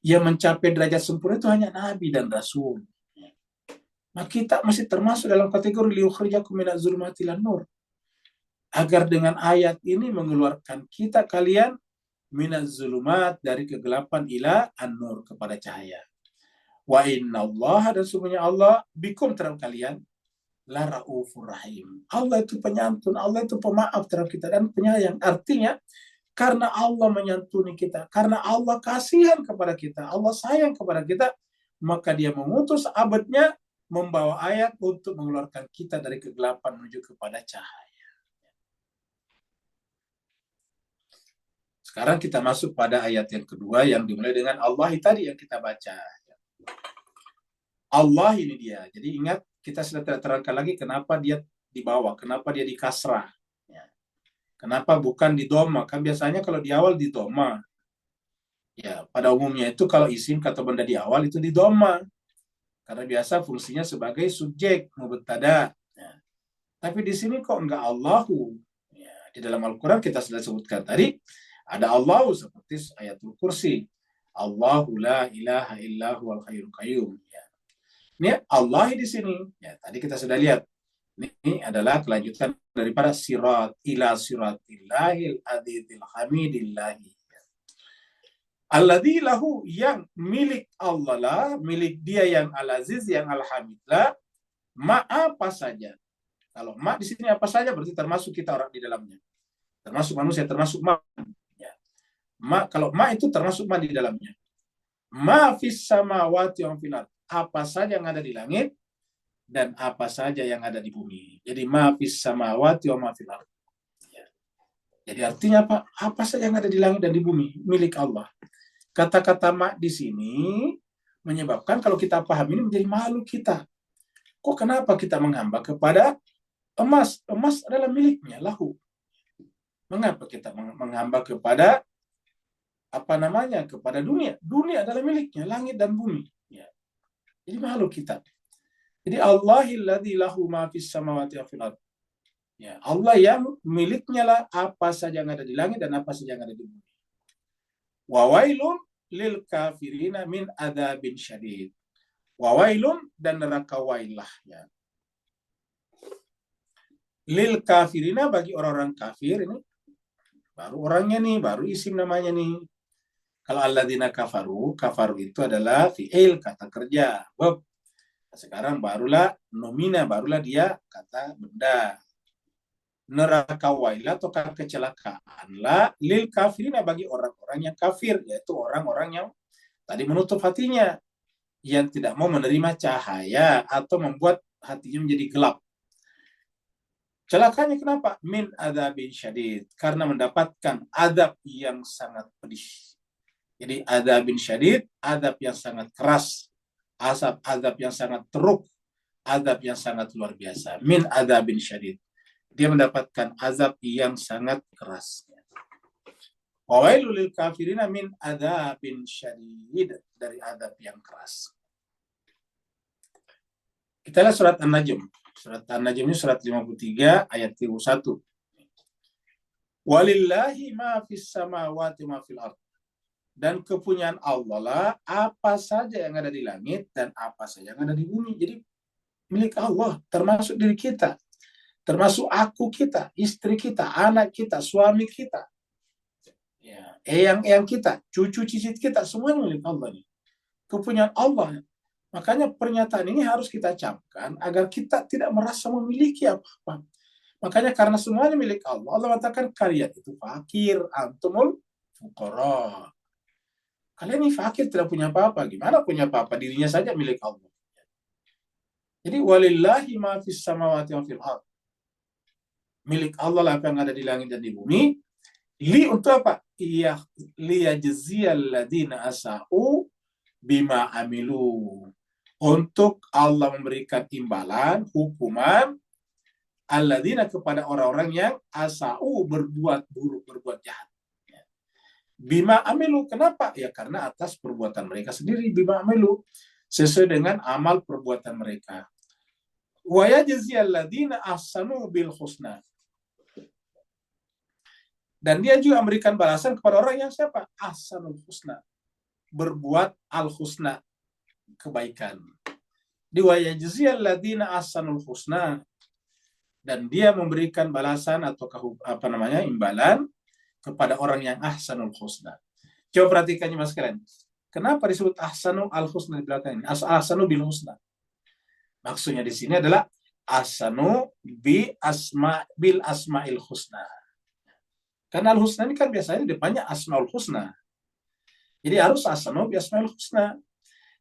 Yang mencapai derajat sempurna itu hanya nabi dan rasul. Nah, kita masih termasuk dalam kategori liyukhrijakum minaz zulumati ila nur. Agar dengan ayat ini mengeluarkan kita kalian minaz zulumat, dari kegelapan, ila an-nur, kepada cahaya. Wa inna Allah, dan sungguhnya Allah, bikum, terhadap kalian, la raufur rahim. Allah itu penyantun, Allah itu pemaaf terhadap kita dan penyayang. Artinya karena Allah menyantuni kita, karena Allah kasihan kepada kita, Allah sayang kepada kita, maka dia mengutus abadnya membawa ayat untuk mengeluarkan kita dari kegelapan menuju kepada cahaya. Sekarang kita masuk pada ayat yang kedua yang dimulai dengan Allah tadi yang kita baca. Allah ini dia. Jadi ingat, kita sudah terangkan lagi kenapa dia dibawa, kenapa dia di kasrah. Kenapa bukan di doma? Kan biasanya kalau di awal di doma. Ya, pada umumnya itu kalau isim kata benda di awal itu di doma. Karena biasa fungsinya sebagai subjek, mubtada. Ya. Tapi di sini kok enggak Allahu? Ya, di dalam Al-Quran kita sudah sebutkan tadi, ada Allahu seperti ayatul kursi. Allahu la ilaha illahu al hayyul qayyum. Ya. Ini Allah di sini. Ya, tadi kita sudah lihat. Ini adalah kelanjutan daripada sirat ila siratillahil adidil hamidillahi. Alladzi lahu, yang milik Allah lah, milik dia yang al-aziz, yang al-hamid lah, ma apa saja. Kalau ma di sini apa saja berarti termasuk kita orang di dalamnya. Termasuk manusia, termasuk ma. Ya. Ma, kalau ma itu termasuk ma di dalamnya. Ma fis samawati wa fil ardh. Apa saja yang ada di langit dan apa saja yang ada di bumi. Jadi ma fis samawati wa fil ardh. Ya. Jadi artinya apa? Apa saja yang ada di langit dan di bumi milik Allah. Kata-kata mak di sini menyebabkan kalau kita paham ini menjadi malu kita. Kok kenapa kita menghamba kepada emas? Emas adalah miliknya, lahu. Mengapa kita menghamba kepada kepada dunia? Dunia adalah miliknya, langit dan bumi. Ya. Jadi malu kita. Jadi Allahilladzi lahu ma fis samawati wa fil ardh. Ya, Allah yang miliknya lah apa saja yang ada di langit dan apa saja yang ada di bumi. Wawailun lil kafirina min adzabin syadid. Wawailun, dan neraka wailah. Ya. Lil kafirina, bagi orang-orang kafir ini. Baru orangnya nih, baru isim namanya nih. Kalau alladzina kafaru, kafaru itu adalah fi'il, kata kerja. Verb. Sekarang barulah nomina, barulah dia kata benda. Neraka wailah atau kecelakaan lah lil kafirina, bagi orang-orang yang kafir, yaitu orang-orang yang tadi menutup hatinya, yang tidak mau menerima cahaya atau membuat hatinya menjadi gelap. Celakanya kenapa? Min adzabin syadid, karena mendapatkan adab yang sangat pedih. Jadi adzabin syadid, adab yang sangat keras, adab yang sangat teruk, adab yang sangat luar biasa. Min adzabin syadid, dia mendapatkan azab yang sangat keras. Wawailul lil kafirina min adzabin syadid, dari azab yang keras. Kita lihat surat An-Najm. Surat An-Najm ini surat 53 ayat 31. Walillahi ma fis samawati ma fil ardh. Dan kepunyaan Allah lah apa saja yang ada di langit dan apa saja yang ada di bumi. Jadi milik Allah, termasuk diri kita. Termasuk aku kita, istri kita, anak kita, suami kita, ya, eyang-eyang kita, cucu cicit kita, semuanya milik Allah nih. Kepunyaan Allah. Makanya pernyataan ini harus kita camkan agar kita tidak merasa memiliki apa-apa. Makanya karena semuanya milik Allah, Allah mengatakan kalian itu fakir, antumul fuqara. Kalian ini fakir, tidak punya apa-apa. Gimana punya apa-apa? Dirinya saja milik Allah. Jadi walillahi ma fis samawati wa fil ardh. Milik Allah lah apa yang ada di langit dan di bumi. Li, untuk apa? Iya, liyajziyal ladzina asa'u bima amilu. Untuk Allah memberikan imbalan, hukuman alladzina, kepada orang-orang yang asa'u, berbuat buruk, berbuat jahat. Bima amilu, kenapa? Ya karena atas perbuatan mereka sendiri. Bima amilu, sesuai dengan amal perbuatan mereka. Wa yajziyal ladzina ahsanu bil husna. Dan dia juga memberikan balasan kepada orang yang siapa? Ahsanul husna. Berbuat al-husna, kebaikan. Di wa yajziyal ladzina ahsanul husna. Dan dia memberikan balasan atau imbalan kepada orang yang ahsanul husna. Coba perhatikannya Mas kalian. Kenapa disebut ahsanul al-husna di belakang ini? Ahsanu bil husna. Maksudnya di sini adalah Ahsanu bil asma'il husna. Karena al-husna ini kan biasanya depannya asmaul husna. Jadi harus ahsanu bi asma'il husna.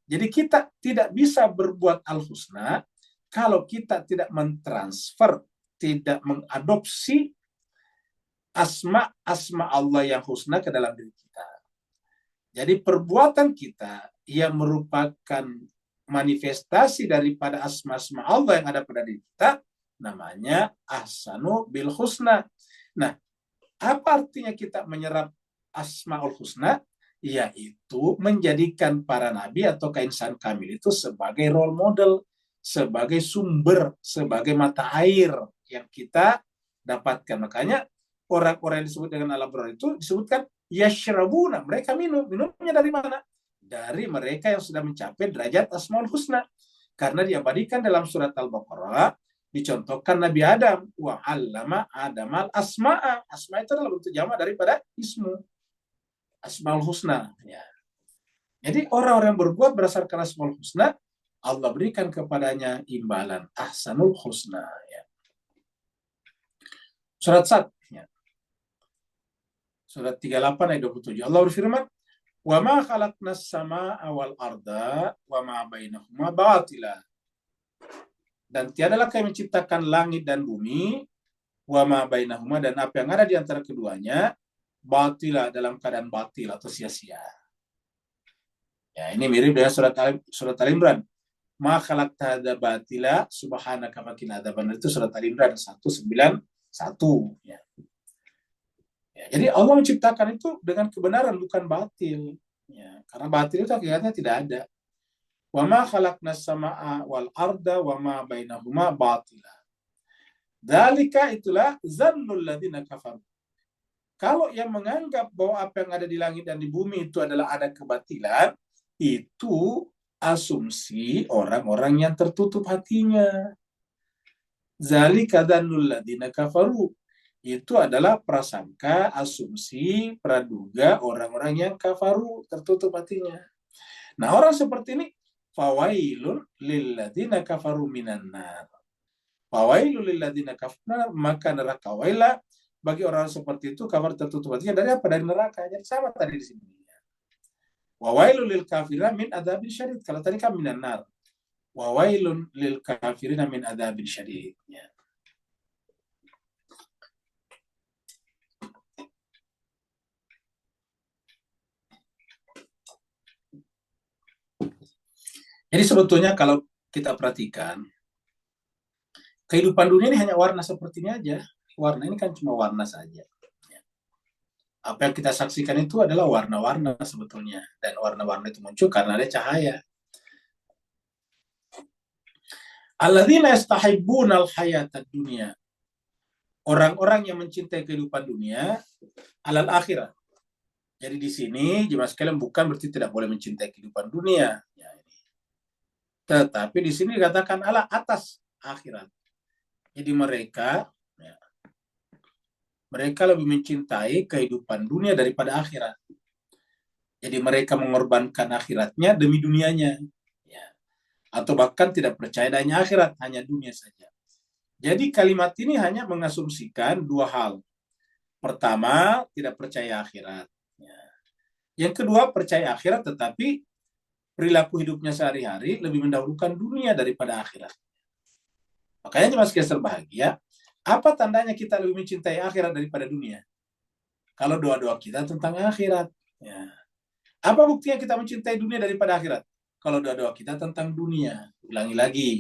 Jadi kita tidak bisa berbuat al-husna kalau kita tidak mentransfer, tidak mengadopsi asma Allah yang husna ke dalam diri kita. Jadi perbuatan kita yang merupakan manifestasi daripada asma Allah yang ada pada diri kita, namanya ahsanu bil husna. Nah, apa artinya kita menyerap asmaul husna? Yaitu menjadikan para nabi atau insan kamil itu sebagai role model, sebagai sumber, sebagai mata air yang kita dapatkan. Makanya orang-orang yang disebut dengan al-abrar itu disebutkan yashrabuna, mereka minumnya dari mana? Dari mereka yang sudah mencapai derajat asmaul husna. Karena diabadikan dalam surat Al-Baqarah, dicontohkan Nabi Adam, wa 'allama Adamal asma'a. Asma itu adalah bentuk jamak daripada ismu, asmaul husna. Ya. Jadi orang-orang yang berbuat berdasarkan asmaul husna, Allah berikan kepadanya imbalan ahsanul husna. Ya. Surat Sad, ya. Surat 38 ayat 27. Allah berfirman, wa ma khalaqnas samaa'a wal arda wa ma bainahuma batila. Dan tiadalah kami menciptakan langit dan bumi, wa ma bainahuma, dan apa yang ada di antara keduanya, batila, dalam keadaan batil atau sia-sia. Ya, ini mirip dengan surat Al-Imran. Ma khalaqta hadza batila subhanaka faqina adzaban. Itu surat Al-Imran 191. Ya. Ya, jadi Allah menciptakan itu dengan kebenaran, bukan batil. Ya, karena batil itu hakikatnya tidak ada. Wa ma khalaqnas samaa'a wal arda wa ma bainahuma batila. Dzalika, itulah zannul ladzina kafaru. Kalau yang menganggap bahwa apa yang ada di langit dan di bumi itu adalah ada kebatilan, itu asumsi orang-orang yang tertutup hatinya. Zalika dzannul ladzina kafaru. Itu adalah prasangka, asumsi, praduga orang-orang yang kafaru, tertutup hatinya. Nah, orang seperti ini, fawailun lilladzina kafaru minan nar. Fawailun lilladzina kafaru, maka neraka wailah bagi orang seperti itu, kafir tertutup hatinya dari apa? Dari neraka. Jadi sama tadi di sini. Wawailun lil kafirina min adzabin syadid. Kalau tadi kan minan nar. Wawailun lil kafirina min adzabin syadid. Ya. Jadi sebetulnya kalau kita perhatikan, kehidupan dunia ini hanya warna seperti ini aja. Warna ini kan cuma warna saja. Apa yang kita saksikan itu adalah warna-warna sebetulnya. Dan warna-warna itu muncul karena ada cahaya. Alladzina yastahibbuna al-hayata dunya. Orang-orang yang mencintai kehidupan dunia alal akhirat. Jadi di sini jemaah sekalian bukan berarti tidak boleh mencintai kehidupan dunia. Ya, ini. Tetapi di sini dikatakan ala atas akhirat. Jadi mereka lebih mencintai kehidupan dunia daripada akhirat. Jadi mereka mengorbankan akhiratnya demi dunianya. Ya. Atau bahkan tidak percaya adanya akhirat, hanya dunia saja. Jadi kalimat ini hanya mengasumsikan dua hal. Pertama, tidak percaya akhirat. Ya. Yang kedua, percaya akhirat tetapi perilaku hidupnya sehari-hari lebih mendahulukan dunia daripada akhirat. Makanya jemaah sekalian berbahagia, apa tandanya kita lebih mencintai akhirat daripada dunia? Kalau doa-doa kita tentang akhirat. Ya. Apa buktinya kita mencintai dunia daripada akhirat? Kalau doa-doa kita tentang dunia. Ulangi lagi.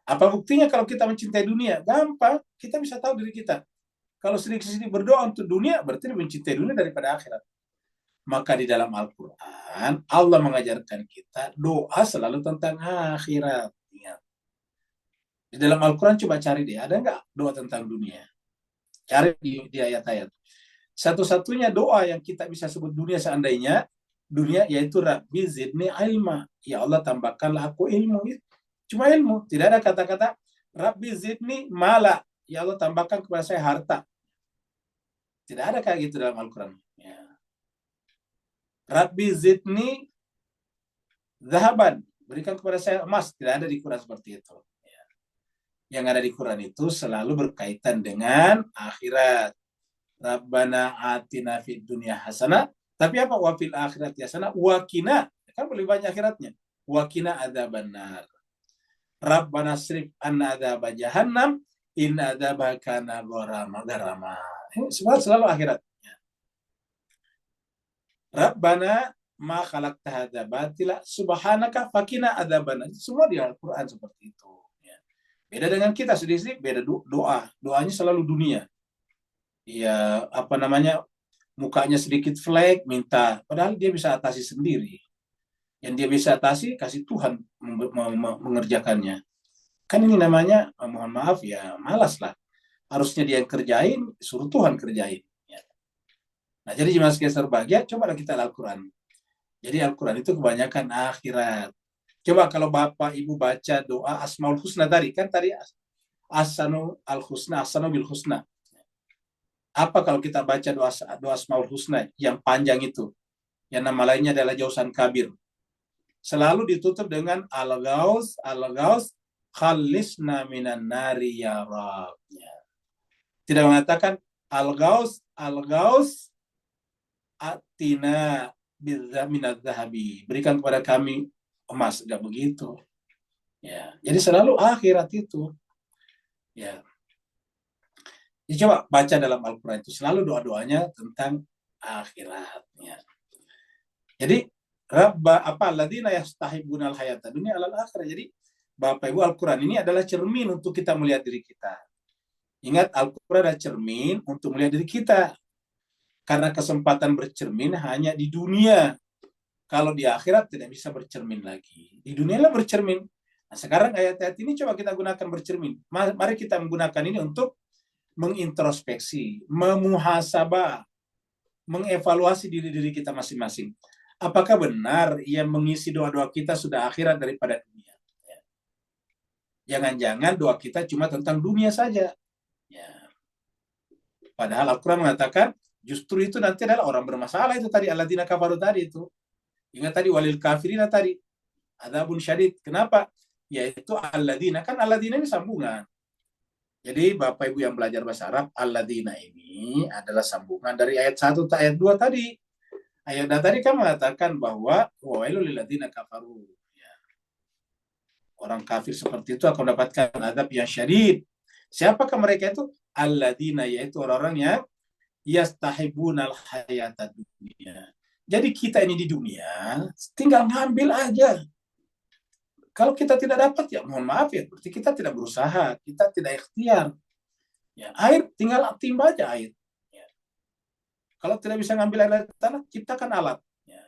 Apa buktinya kalau kita mencintai dunia? Gampang, kita bisa tahu diri kita. Kalau sedikit-sedikit berdoa untuk dunia, berarti mencintai dunia daripada akhirat. Maka di dalam Al-Quran, Allah mengajarkan kita doa selalu tentang akhirat. Ingat. Di dalam Al-Quran coba cari deh, ada nggak doa tentang dunia? Cari di ayat-ayat. Satu-satunya doa yang kita bisa sebut dunia seandainya, dunia yaitu Rabbi zidni ilma. Ya Allah tambahkanlah aku ilmu. Cuma ilmu. Tidak ada kata-kata Rabbi zidni mala. Ya Allah tambahkan kepada saya harta. Tidak ada kayak gitu dalam Al-Quran. Ya. Rabbi zidni zahaban. Berikan kepada saya emas. Tidak ada di Quran seperti itu. yang ada di Quran itu selalu berkaitan dengan akhirat. Rabbana atina fid dunya hasanah. Tapi apa? Wa fil akhirati hasanah wa qina. Kan lebih banyak akhiratnya. Wa qina adzabannar. Rabbana srif anna adzaba jahannam in adzaba kana gharama. Semua selalu akhirat. Rabbana ma khalaqta hadza batila subhanaka faqina adzabannar. Semua di Al-Qur'an seperti itu. Beda dengan kita sedikit beda doa. Doanya selalu dunia. Ya, apa namanya? Mukanya sedikit flek minta, padahal dia bisa atasi sendiri. Yang dia bisa atasi kasih Tuhan mengerjakannya. Kan ini namanya mohon maaf ya, malas lah. Harusnya dia yang kerjain, suruh Tuhan kerjain. Nah, jadi jemaah sekalian berbahagia, cobalah kita Al-Quran. Jadi Al-Quran itu kebanyakan akhirat. Coba kalau Bapak Ibu baca doa Asmaul Husna tadi, kan tadi Asanu al-Husna, Asanu bil Husna. Apa kalau kita baca doa Asmaul Husna yang panjang itu, yang nama lainnya adalah Jausan Kabir, selalu ditutup dengan Al-Ghaus, Al-Ghaus, khalisna minan nari ya Rabb. Tidak mengatakan Al-Ghaus, Al-Ghaus, atina minaz zahabi, berikan kepada kami emas. Enggak begitu. Ya, jadi selalu akhirat itu. Ya. Jadi coba baca dalam Al-Quran itu selalu doa-doanya tentang akhiratnya. Jadi alladzina yastahibunal hayata dunya alal akhirah. Jadi Bapak Ibu, Al-Quran ini adalah cermin untuk kita melihat diri kita. Ingat, Al-Quran adalah cermin untuk melihat diri kita. Karena kesempatan bercermin hanya di dunia. Kalau di akhirat tidak bisa bercermin lagi. Di dunia lah bercermin. Nah, sekarang ayat-ayat ini coba kita gunakan bercermin. Mari kita menggunakan ini untuk mengintrospeksi, memuhasabah, mengevaluasi diri-diri kita masing-masing. Apakah benar yang mengisi doa-doa kita sudah akhirat daripada dunia? Jangan-jangan doa kita cuma tentang dunia saja. Ya. Padahal Al-Quran mengatakan justru itu nanti adalah orang bermasalah itu tadi, alladzina kafaru tadi itu. Ingat tadi walil kafirina tadi. Adzabun syadid. Kenapa? Yaitu alladzina, kan alladzina ini sambungan. Jadi Bapak Ibu yang belajar bahasa Arab, alladzina ini adalah sambungan dari ayat 1 ke ayat 2 tadi. Ayat tadi kan mengatakan bahwa wailul lil ladzina kafaru. Ya. Orang kafir seperti itu akan mendapatkan azab yang syadid. Siapakah mereka itu? Alladzina, yaitu orang-orang yang yastahibunal hayatad dunya. Jadi kita ini di dunia tinggal ngambil aja. Kalau kita tidak dapat, ya mohon maaf ya, berarti kita tidak berusaha, kita tidak ikhtiar. Ya, air tinggal timba aja air. Ya. Kalau tidak bisa ngambil air dari tanah, ciptakan alat. Ya.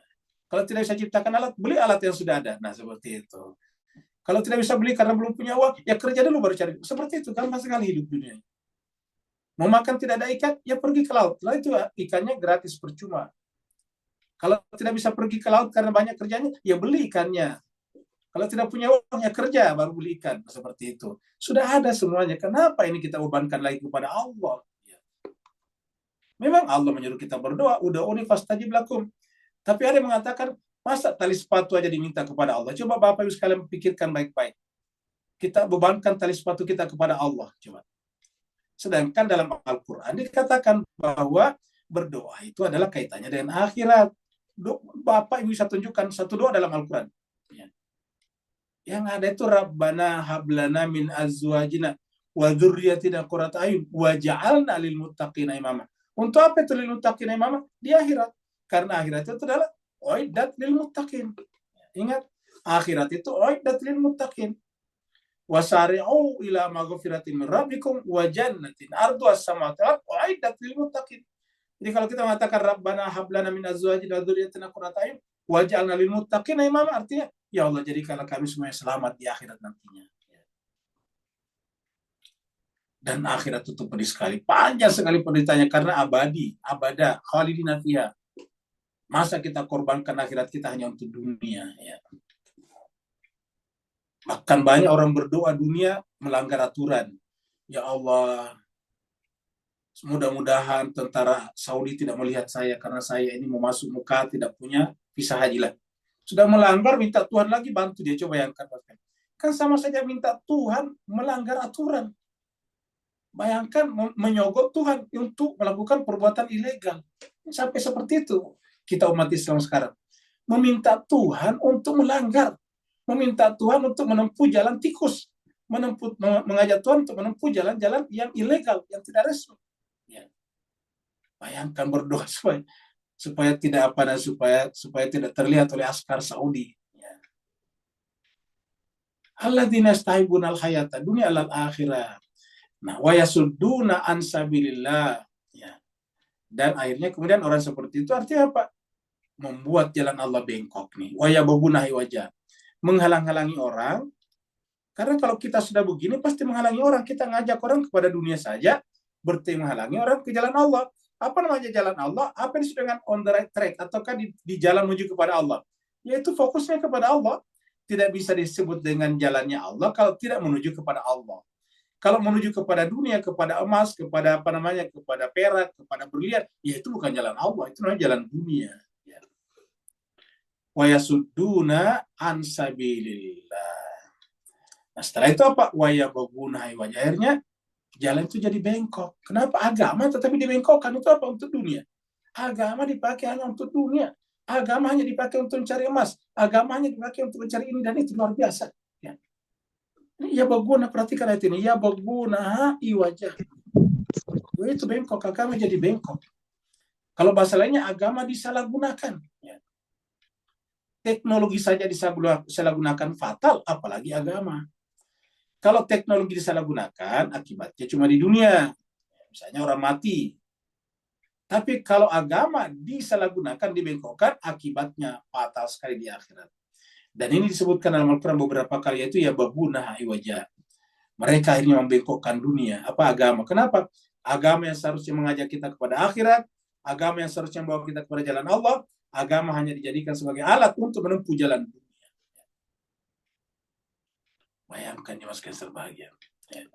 Kalau tidak bisa ciptakan alat, beli alat yang sudah ada. Nah, seperti itu. Kalau tidak bisa beli karena belum punya uang, ya kerja dulu baru cari. Seperti itu, gampang sekali hidup dunia. Mau makan tidak ada ikan, ya pergi ke laut. Lalu itu ikannya gratis percuma. Kalau tidak bisa pergi ke laut karena banyak kerjanya, ya beli ikannya. Kalau tidak punya uang, ya kerja baru beli ikan. Seperti itu. Sudah ada semuanya. Kenapa ini kita bebankan lagi kepada Allah? Ya. Memang Allah menyuruh kita berdoa. Uda'uni fastajib lakum. Tapi ada yang mengatakan, masa tali sepatu aja diminta kepada Allah? Coba Bapak Ibu sekalian pikirkan baik-baik. Kita bebankan tali sepatu kita kepada Allah. Coba. Sedangkan dalam Al-Quran dikatakan bahwa berdoa itu adalah kaitannya dengan akhirat. Bapak Ibu bisa tunjukkan satu doa dalam Al-Quran. Ya. Yang ada itu Rabbana hablana min azwajina wa dzurriyyatina qurrata a'yun waj'alna lil muttaqina imama. Untuk apa itu lil muttaqina imama? Di akhirat. Karena akhirat itu adalah uiddat lil muttaqin. Ingat, akhirat itu uiddat lil muttaqin. Wasari'u ila maghfiratin min rabbikum wa jannatin arduha as-samawati wal ardu uiddat lil muttaqin. Jadi kalau kita mengatakan Rabbana hablana min azwajina wa dzurriyyatina qurrata a'yun waj'alna lil muttaqina imama, artinya ya Allah jadikanlah kami semuanya selamat di akhirat nantinya. Dan akhirat itu pedih sekali, panjang sekali penderitanya karena abadi, abada, khalidina fiha. Masa kita korbankan akhirat kita hanya untuk dunia? Ya. Bahkan banyak orang berdoa dunia melanggar aturan. Ya Allah, mudah-mudahan tentara Saudi tidak melihat saya karena saya ini mau masuk Mekah tidak punya visa haji lah. Sudah melanggar, minta Tuhan lagi bantu dia. Coba yang katakan. Kan sama saja minta Tuhan melanggar aturan. Bayangkan menyogok Tuhan untuk melakukan perbuatan ilegal. Sampai seperti itu kita umat Islam sekarang. Meminta Tuhan untuk melanggar. Meminta Tuhan untuk menempuh jalan tikus. Mengajak Tuhan untuk menempuh jalan-jalan yang ilegal, yang tidak resmi. Ya. Bayangkan berdoa supaya tidak apa dan supaya tidak terlihat oleh askar Saudi. Ya. Alladzina yastahibuna al-hayata dunya alal akhirah. Nah, wa yasudduna an sabilillah. Ya. Dan akhirnya kemudian orang seperti itu artinya apa? Membuat jalan Allah bengkok nih. Wa yabghunahi wajah. Menghalang-halangi orang. Karena kalau kita sudah begini pasti menghalangi orang. Kita ngajak orang kepada dunia saja, berarti menghalangi orang ke jalan Allah. Apa namanya jalan Allah? Apa yang disebut dengan on the right track ataukah di jalan menuju kepada Allah? Yaitu fokusnya kepada Allah. Tidak bisa disebut dengan jalannya Allah kalau tidak menuju kepada Allah. Kalau menuju kepada dunia, kepada emas, kepada apa namanya, kepada perak, kepada berlian, ya itu bukan jalan Allah, itu namanya jalan dunia. Ya. Wa yasudduna an sabilillah. Nah, setelah itu apa? Wa yabghuna wajah, akhirnya jalan itu jadi bengkok. Kenapa? Agama tetapi dibengkokkan. Itu apa? Untuk dunia. Agama dipakai hanya untuk dunia. Agama hanya dipakai untuk mencari emas. Agama hanya dipakai untuk mencari ini dan itu, luar biasa. Ya. Ya baguna, perhatikan ayat ini. Ya baguna iwajah. Itu bengkok, agama jadi bengkok. Kalau bahasa lainnya agama disalahgunakan. Ya. Teknologi saja disalahgunakan fatal, apalagi agama. Kalau teknologi disalahgunakan, akibatnya cuma di dunia. Misalnya orang mati. Tapi kalau agama disalahgunakan, dibengkokkan, akibatnya fatal sekali di akhirat. Dan ini disebutkan dalam Al-Quran beberapa kali, yaitu ya babuna iwajah. Mereka akhirnya membengkokkan dunia. Apa agama? Kenapa? Agama yang seharusnya mengajak kita kepada akhirat, agama yang seharusnya membawa kita kepada jalan Allah, agama hanya dijadikan sebagai alat untuk menempuh jalan dunia. Bayangkan ya mas Kaiser bahagia. Ya.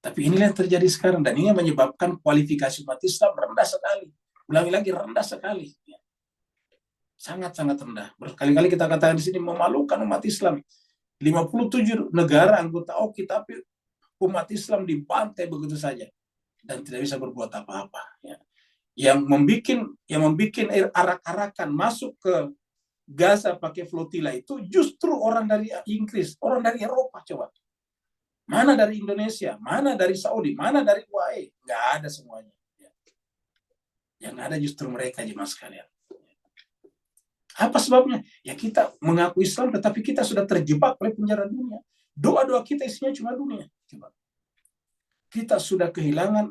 Tapi inilah yang terjadi sekarang, dan ini yang menyebabkan kualifikasi umat Islam rendah sekali. Ulangi lagi, rendah sekali. Ya. Sangat-sangat rendah. Berkali-kali kita katakan di sini memalukan umat Islam. 57 negara anggota OKI, tapi umat Islam dibantai begitu saja dan tidak bisa berbuat apa-apa. Ya. Yang membuat arak-arakan masuk ke Gaza pakai flotila itu justru orang dari Inggris, orang dari Eropa. Coba, mana dari Indonesia, mana dari Saudi, mana dari UAE, nggak ada semuanya. Ya. Yang ada justru mereka, jemaah sekalian. Apa sebabnya? Ya kita mengaku Islam, tetapi kita sudah terjebak oleh penjara dunia. Doa-doa kita isinya cuma dunia. Coba. Kita sudah kehilangan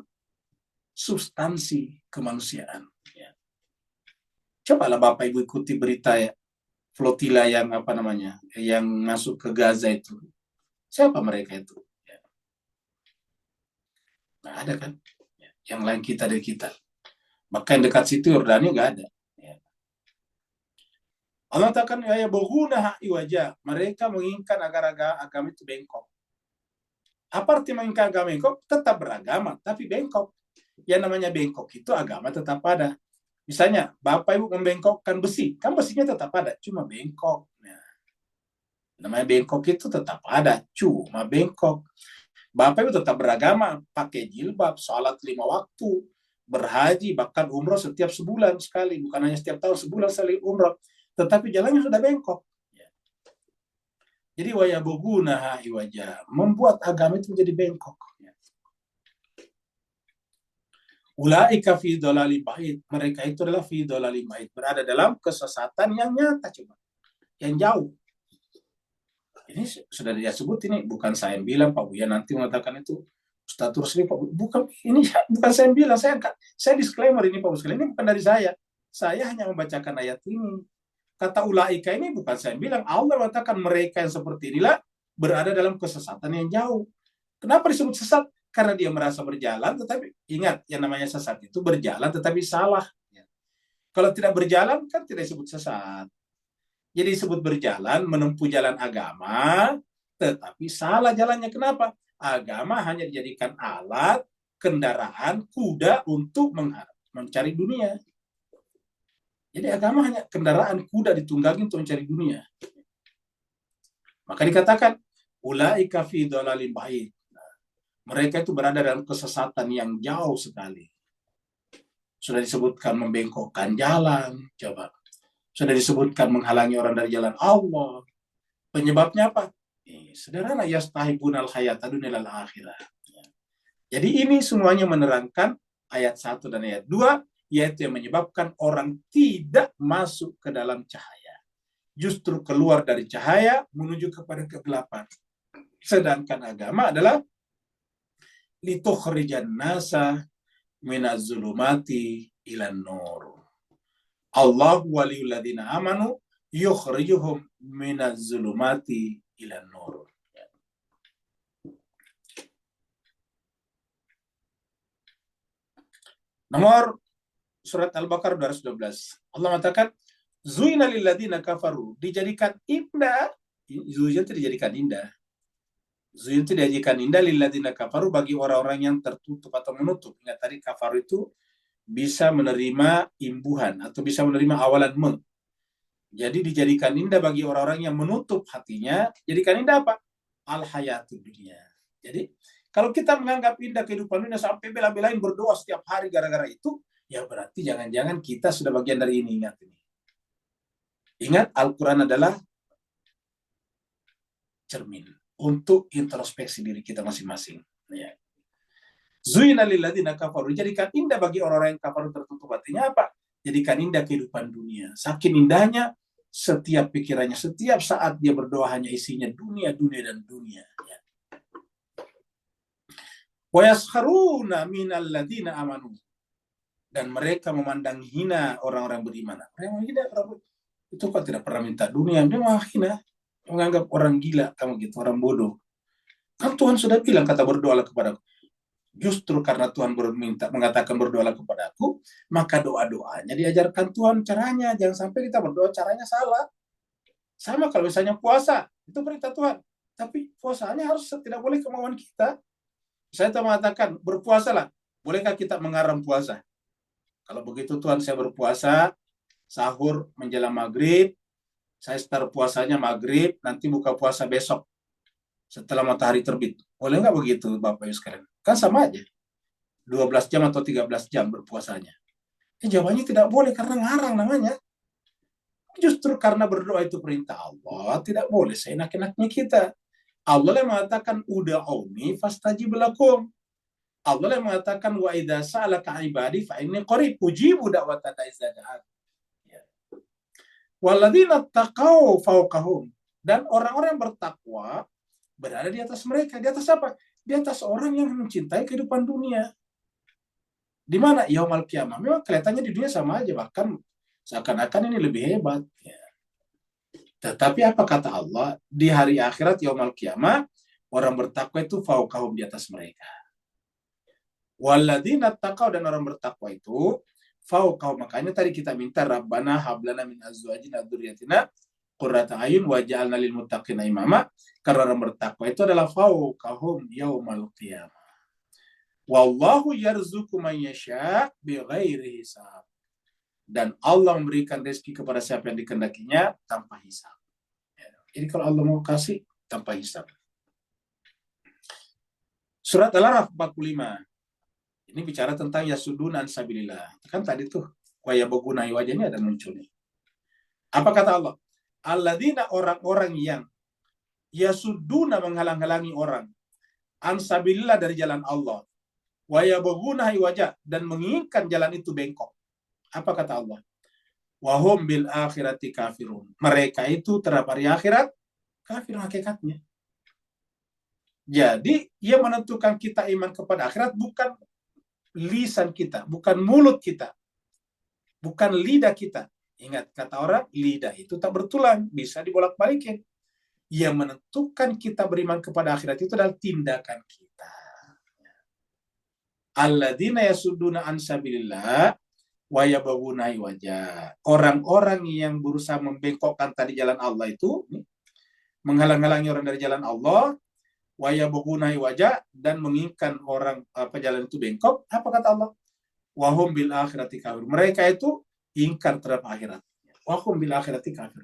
substansi kemanusiaan. Ya. Cobalah Bapak Ibu ikuti berita ya, flotila yang apa namanya, yang masuk ke Gaza itu. Siapa mereka itu? Ya. Nah, ada kan? Ya. Yang lain kita dari kita. Bahkan dekat situ Yordania nggak ada. Allah katakan ya baghuna iwajah. Mereka menginginkan agar agama itu bengkok. Apa arti menginginkan agama bengkok? Tetap beragama, tapi bengkok. Yang namanya bengkok itu agama tetap ada. Misalnya, Bapak Ibu membengkokkan besi, kan besinya tetap ada, cuma bengkok. Nah, namanya bengkok itu tetap ada, cuma bengkok. Bapak Ibu tetap beragama, pakai jilbab, sholat 5 waktu, berhaji, bahkan umroh setiap sebulan sekali, bukan hanya setiap tahun, sebulan sekali umroh. Tetapi jalannya sudah bengkok. Ya. Jadi wa yabghuna iwajah, membuat agama itu menjadi bengkok. Ya. Ulaika fi dhalali ba'id, mereka itu adalah fi dhalali ba'id, berada dalam kesesatan yang nyata, coba, yang jauh. Ini sudah dia sebut, ini bukan saya yang bilang, Pak Buya nanti mengatakan itu Ustaz Rusli, Pak Buya. Bukan, ini bukan saya yang bilang, saya disclaimer ini Pak Buya, ini bukan dari saya. Saya hanya membacakan ayat ini. Kata ulaika ini bukan saya bilang, Allah mengatakan mereka yang seperti inilah berada dalam kesesatan yang jauh. Kenapa disebut sesat? Karena dia merasa berjalan, tetapi ingat, yang namanya sesat itu berjalan tetapi salah. Kalau tidak berjalan kan tidak disebut sesat. Jadi disebut berjalan, menempuh jalan agama, tetapi salah jalannya. Kenapa? Agama hanya dijadikan alat, kendaraan, kuda untuk mencari dunia. Jadi agama hanya kendaraan, kuda ditunggangi untuk mencari dunia. Maka dikatakan ulaika fi dhalalin ba'id. Mereka itu berada dalam kesesatan yang jauh sekali. Sudah disebutkan membengkokkan jalan, coba. Sudah disebutkan menghalangi orang dari jalan Allah. Penyebabnya apa? Sederhana, yastahibunal hayata dunya lal akhirah. Jadi ini semuanya menerangkan ayat 1 dan ayat 2, yaitu yang menyebabkan orang tidak masuk ke dalam cahaya. Justru keluar dari cahaya menuju kepada kegelapan. Sedangkan agama adalah litukhrijan nasa minaz zulumati ilan nur. Allah waliyul ladzina amanu yukhrijuhum minaz zulumati ilan nur. Nomor surat Al-Baqarah 212. Allah mengatakan zuina lil ladzina kafaru, dijadikan indah. Zuina itu dijadikan indah. Zuina itu dijadikan indah lil ladzina kafaru, bagi orang-orang yang tertutup atau menutup. Ingat tadi kafaru itu bisa menerima imbuhan atau bisa menerima awalan me. Jadi dijadikan indah bagi orang-orang yang menutup hatinya. Jadikan indah apa? Al-hayatud dunia. Jadi kalau kita menganggap indah kehidupan dunia sampai bela-belain berdoa setiap hari gara-gara itu, ya berarti jangan-jangan kita sudah bagian dari ini. Ingat ini. Ingat, Al-Quran adalah cermin untuk introspeksi diri kita masing-masing. Ya. Zuina lilladzina kafaru, jadikan indah bagi orang-orang yang kafir tertutup hatinya apa? Jadikan indah kehidupan dunia. Saking indahnya, setiap pikirannya, setiap saat dia berdoa hanya isinya dunia, dunia, dan dunia. Ya. Wa yaskharuna minal ladzina amanu, dan mereka memandang hina orang-orang beriman. Orang hina, itu kok tidak pernah minta dunia, memang hina, menganggap orang gila kamu gitu, orang bodoh. Kan Tuhan sudah bilang, kata berdoalah kepadaku. Justru karena Tuhan mengatakan berdoalah kepadaku, maka doa-doanya diajarkan Tuhan caranya. Jangan sampai kita berdoa caranya salah. Sama kalau misalnya puasa, itu perintah Tuhan. Tapi puasanya harus tidak boleh kemauan kita. Saya mengatakan berpuasalah. Bolehkah kita mengarang puasa? Kalau begitu Tuhan, saya berpuasa, sahur menjelang maghrib, saya start puasanya maghrib, nanti buka puasa besok setelah matahari terbit. Boleh nggak begitu Bapak Ibu sekalian? Kan sama aja. 12 jam atau 13 jam berpuasanya. Jawabannya tidak boleh karena ngarang namanya. Justru karena berdoa itu perintah Allah, tidak boleh seenak-enaknya kita. Allah yang mengatakan uda'uni fastajib lakum. Allah yang mengatakan wa idza sa'alaka ibadi fa inni qarib ujibu da'wata da'i idza da'an. Walladzina taqaw fawqahum, dan orang-orang yang bertakwa berada di atas mereka. Di atas apa? Di atas orang yang mencintai kehidupan dunia. Di mana? Yaumul qiyamah. Memang kelihatannya di dunia sama aja, bahkan seakan-akan ini lebih hebat. Ya. Tetapi apa kata Allah? Di hari akhirat yaumul qiyamah, orang bertakwa itu fawqahum, di atas mereka. Walladzina taqaw, dan orang bertakwa itu fawqahum. Makanya tadi kita minta Rabbana hablana min azwajina dzurriyyatina qurrata ayun waj'alna lil muttaqina imama, karena orang bertakwa itu adalah fawqahum yaumul qiyamah. Wallahu yarzuqu man yasha' bighairi hisab. Dan Allah memberikan rezeki kepada siapa yang dikehendakinya tanpa hisab. Jadi kalau Allah mau kasih tanpa hisab. Surat Al-Araf 45. Ini bicara tentang yasuduna an sabilillah. Kan tadi tuh wa yabghuna wajhnya ada muncul nih. Apa kata Allah? Alladzina, orang-orang yang yasuduna, menghalang-halangi orang, an sabilillah, dari jalan Allah. Wa yabghuna wajh, dan menginginkan jalan itu bengkok. Apa kata Allah? Wahum bil akhirati kafirun. Mereka itu terhadap hari akhirat kafir hakikatnya. Jadi, ia menentukan kita iman kepada akhirat bukan lisan kita, bukan mulut kita, bukan lidah kita. Ingat kata orang, lidah itu tak bertulang, bisa dibolak-balikin. Yang menentukan kita beriman kepada akhirat itu adalah tindakan kita. Alladzina yasudduna an sabilillah wa yabghuna wajah. Orang-orang yang berusaha membengkokkan tadi jalan Allah itu, menghalang-halangi orang dari jalan Allah, wa yabghuna wajah, dan menginginkan orang jalan itu bengkok. Apa kata Allah? Wa hum bil akhirati kafir. Mereka itu ingkar terhadap akhirat. Wa hum bil akhirati kafir.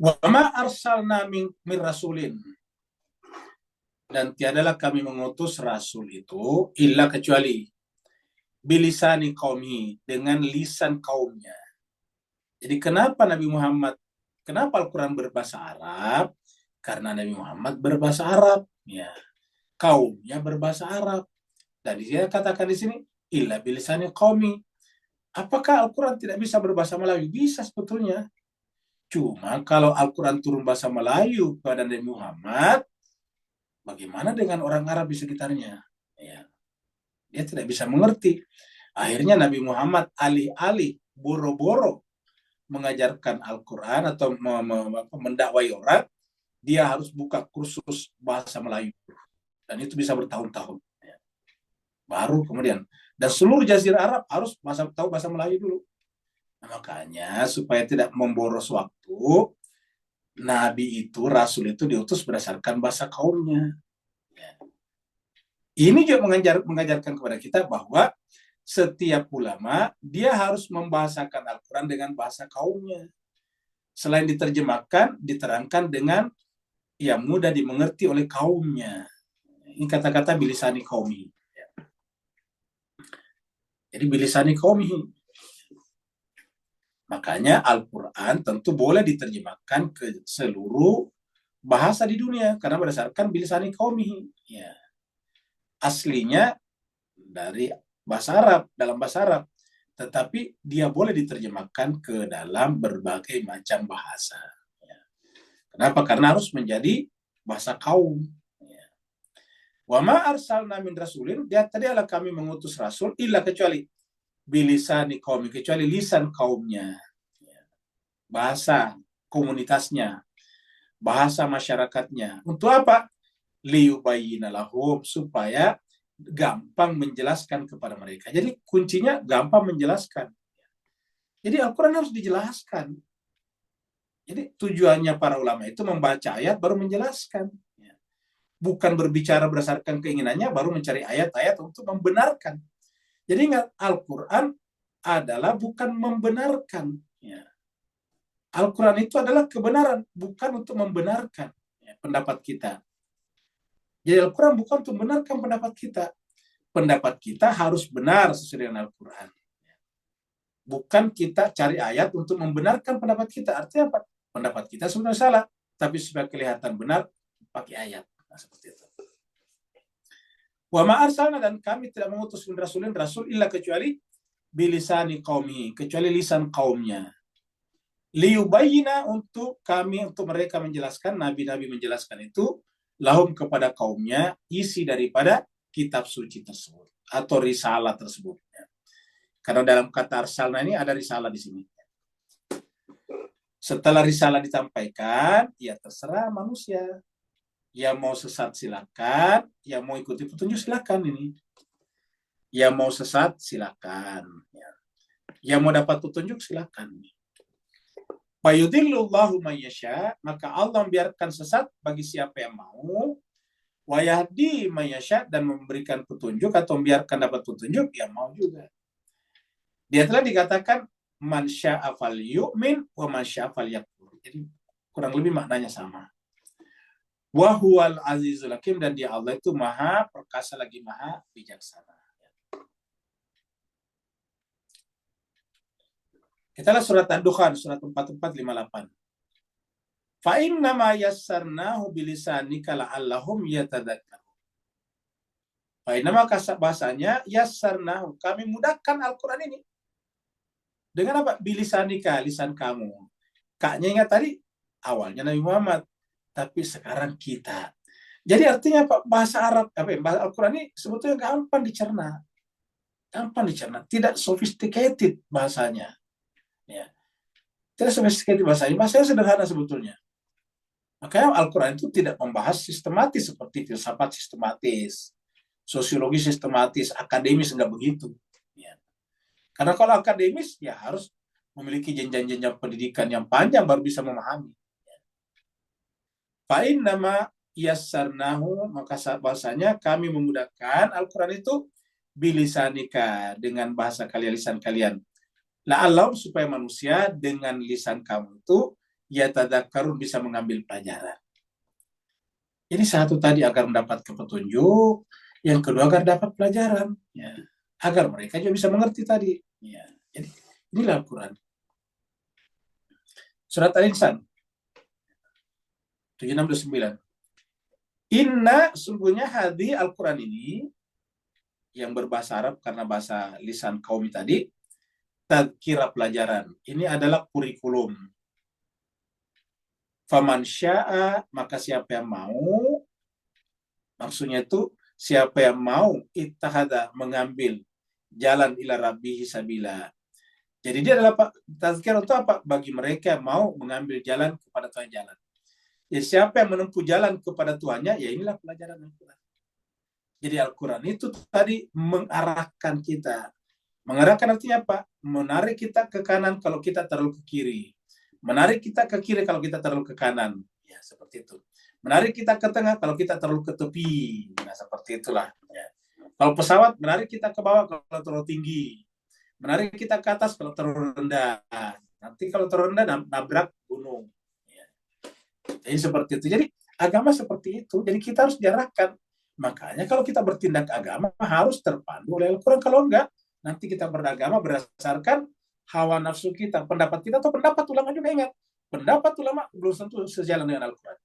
Wa ma arsalna min rasulin, dan tiadalah kami mengutus rasul itu illa kecuali bilisani qaumi, dengan lisan kaumnya. Jadi kenapa Nabi Muhammad, kenapa Al-Quran berbahasa Arab? Karena Nabi Muhammad berbahasa Arab, ya. Kaumnya berbahasa Arab. Dan dia katakan di sini illa bilisani qaumi. Apakah Al-Quran tidak bisa berbahasa Melayu? Bisa sebetulnya. Cuma kalau Al-Quran turun bahasa Melayu kepada Nabi Muhammad, bagaimana dengan orang Arab di sekitarnya? Ya. Dia tidak bisa mengerti. Akhirnya Nabi Muhammad alih-alih boro-boro mengajarkan Al-Quran atau mendakwai orang, dia harus buka kursus bahasa Melayu. Dan itu bisa bertahun-tahun. Baru kemudian. Dan seluruh Jazirah Arab harus tahu bahasa Melayu dulu. Nah, makanya supaya tidak memboros waktu, Nabi itu, Rasul itu diutus berdasarkan bahasa kaumnya. Ini juga mengajarkan kepada kita bahwa setiap ulama dia harus membahasakan Al-Quran dengan bahasa kaumnya. Selain diterjemahkan, diterangkan dengan yang mudah dimengerti oleh kaumnya. Ini kata-kata bilisani qaumi. Jadi bilisani qaumi. Makanya Al-Quran tentu boleh diterjemahkan ke seluruh bahasa di dunia karena berdasarkan bilisani qaumi. Ya. Aslinya dari bahasa Arab, dalam bahasa Arab. Tetapi dia boleh diterjemahkan ke dalam berbagai macam bahasa. Ya. Kenapa? Karena harus menjadi bahasa kaum. Ya. Wa ma arsalna min rasulin, dia tadi adalah kami mengutus rasul illa kecuali bilisani qaumi, kecuali lisan kaumnya. Ya. Bahasa komunitasnya, bahasa masyarakatnya. Untuk apa? Liyubayyina lahum, supaya gampang menjelaskan kepada mereka. Jadi kuncinya gampang menjelaskan. Jadi Al-Quran harus dijelaskan. Jadi tujuannya para ulama itu membaca ayat baru menjelaskan. Bukan berbicara berdasarkan keinginannya baru mencari ayat-ayat untuk membenarkan. Jadi ingat, Al-Quran adalah bukan membenarkan. Al-Quran itu adalah kebenaran, bukan untuk membenarkan pendapat kita. Jadi Al-Quran bukan untuk membenarkan pendapat kita. Pendapat kita harus benar sesuai dengan Al-Quran. Bukan kita cari ayat untuk membenarkan pendapat kita. Artinya apa? Pendapat kita sebenarnya salah. Tapi supaya kelihatan benar, pakai ayat. Nah, seperti itu. Wa ma arsalna, dan kami tidak mengutus rasul illa kecuali bilisani qaumi, kecuali lisan kaumnya. Liyubayyina, untuk mereka menjelaskan, nabi-nabi menjelaskan itu lahum kepada kaumnya isi daripada kitab suci tersebut atau risalah tersebut. Karena dalam kata arsalna ini ada risalah di sini. Setelah risalah disampaikan, ya terserah manusia. Yang mau sesat silakan, yang mau ikuti petunjuk silakan ini. Yang mau sesat silakan. Yang mau dapat petunjuk silakan. Fayudhillullahu man yasha, maka Allah membiarkan sesat bagi siapa yang mau. Wa yahdi man yasha, dan memberikan petunjuk atau membiarkan dapat petunjuk yang mau juga. Dia telah dikatakan man syaa falyu'min wa man syaa falyakfur. Jadi kurang lebih maknanya sama. Wa huwal azizul hakim, dan dia Allah itu maha perkasa lagi maha bijaksana. Kita lihat surat Ad-Dukhan, surat 4458. Fa inna ma yassarnahu bilisanika la'allahum yatadzakkarun. Fa inna ma, bahasanya yassarnahu, kami mudahkan Al-Quran ini. Dengan apa? Bilisanika, lisan kamu. Kaknya ingat tadi, awalnya Nabi Muhammad, tapi sekarang kita. Jadi artinya apa? Bahasa Arab, bahasa Al-Quran ini sebetulnya gampang dicerna. Gampang dicerna, tidak sophisticated bahasanya. Ya. Tidak sophisticated bahasanya sederhana sebetulnya. Makanya Al-Quran itu tidak membahas sistematis seperti filsafat sistematis, sosiologi sistematis, akademis, enggak begitu. Ya. Karena kalau akademis ya harus memiliki jenjang-jenjang pendidikan yang panjang baru bisa memahami. Fa innama yassarnahu, maka bahasanya kami memudahkan Al-Quran itu bilisanika, dengan bahasa kalian, lisan kalian. La'allam, supaya manusia dengan lisan kamu itu yatadzakkarun, bisa mengambil pelajaran. Jadi satu tadi agar mendapatkan petunjuk, yang kedua agar dapat pelajaran, ya, agar mereka juga bisa mengerti tadi. Ya. Jadi inilah Al-Quran. Surat Al-Insan 769. Inna, sungguhnya hadi Al-Quran ini, yang berbahasa Arab karena bahasa lisan kaum tadi, tadkira, pelajaran. Ini adalah kurikulum. Faman sya'a, maka siapa yang mau, maksudnya itu siapa yang mau, ittahada, mengambil jalan ila rabbihi sabila. Jadi dia adalah tazkirah itu apa? Bagi mereka yang mau mengambil jalan kepada Tuhan jalan. Ya, siapa yang menempuh jalan kepada Tuhannya, ya inilah pelajaran Al-Quran. Jadi Al-Quran itu tadi mengarahkan kita. Mengarahkan artinya apa? Menarik kita ke kanan kalau kita terlalu ke kiri. Menarik kita ke kiri kalau kita terlalu ke kanan. Ya, seperti itu. Menarik kita ke tengah kalau kita terlalu ke tepi. Nah, seperti itulah. Ya. Kalau pesawat, menarik kita ke bawah kalau terlalu tinggi. Menarik kita ke atas kalau terlalu rendah. Nanti kalau terlalu rendah, nabrak gunung. Ya. Jadi seperti itu. Jadi agama seperti itu. Jadi kita harus diarahkan. Makanya kalau kita bertindak agama harus terpandu oleh Al-Quran. Kalau enggak, nanti kita beragama berdasarkan hawa nafsu kita, pendapat kita, atau pendapat ulama juga. Ingat, pendapat ulama belum tentu sejalan dengan Al-Quran.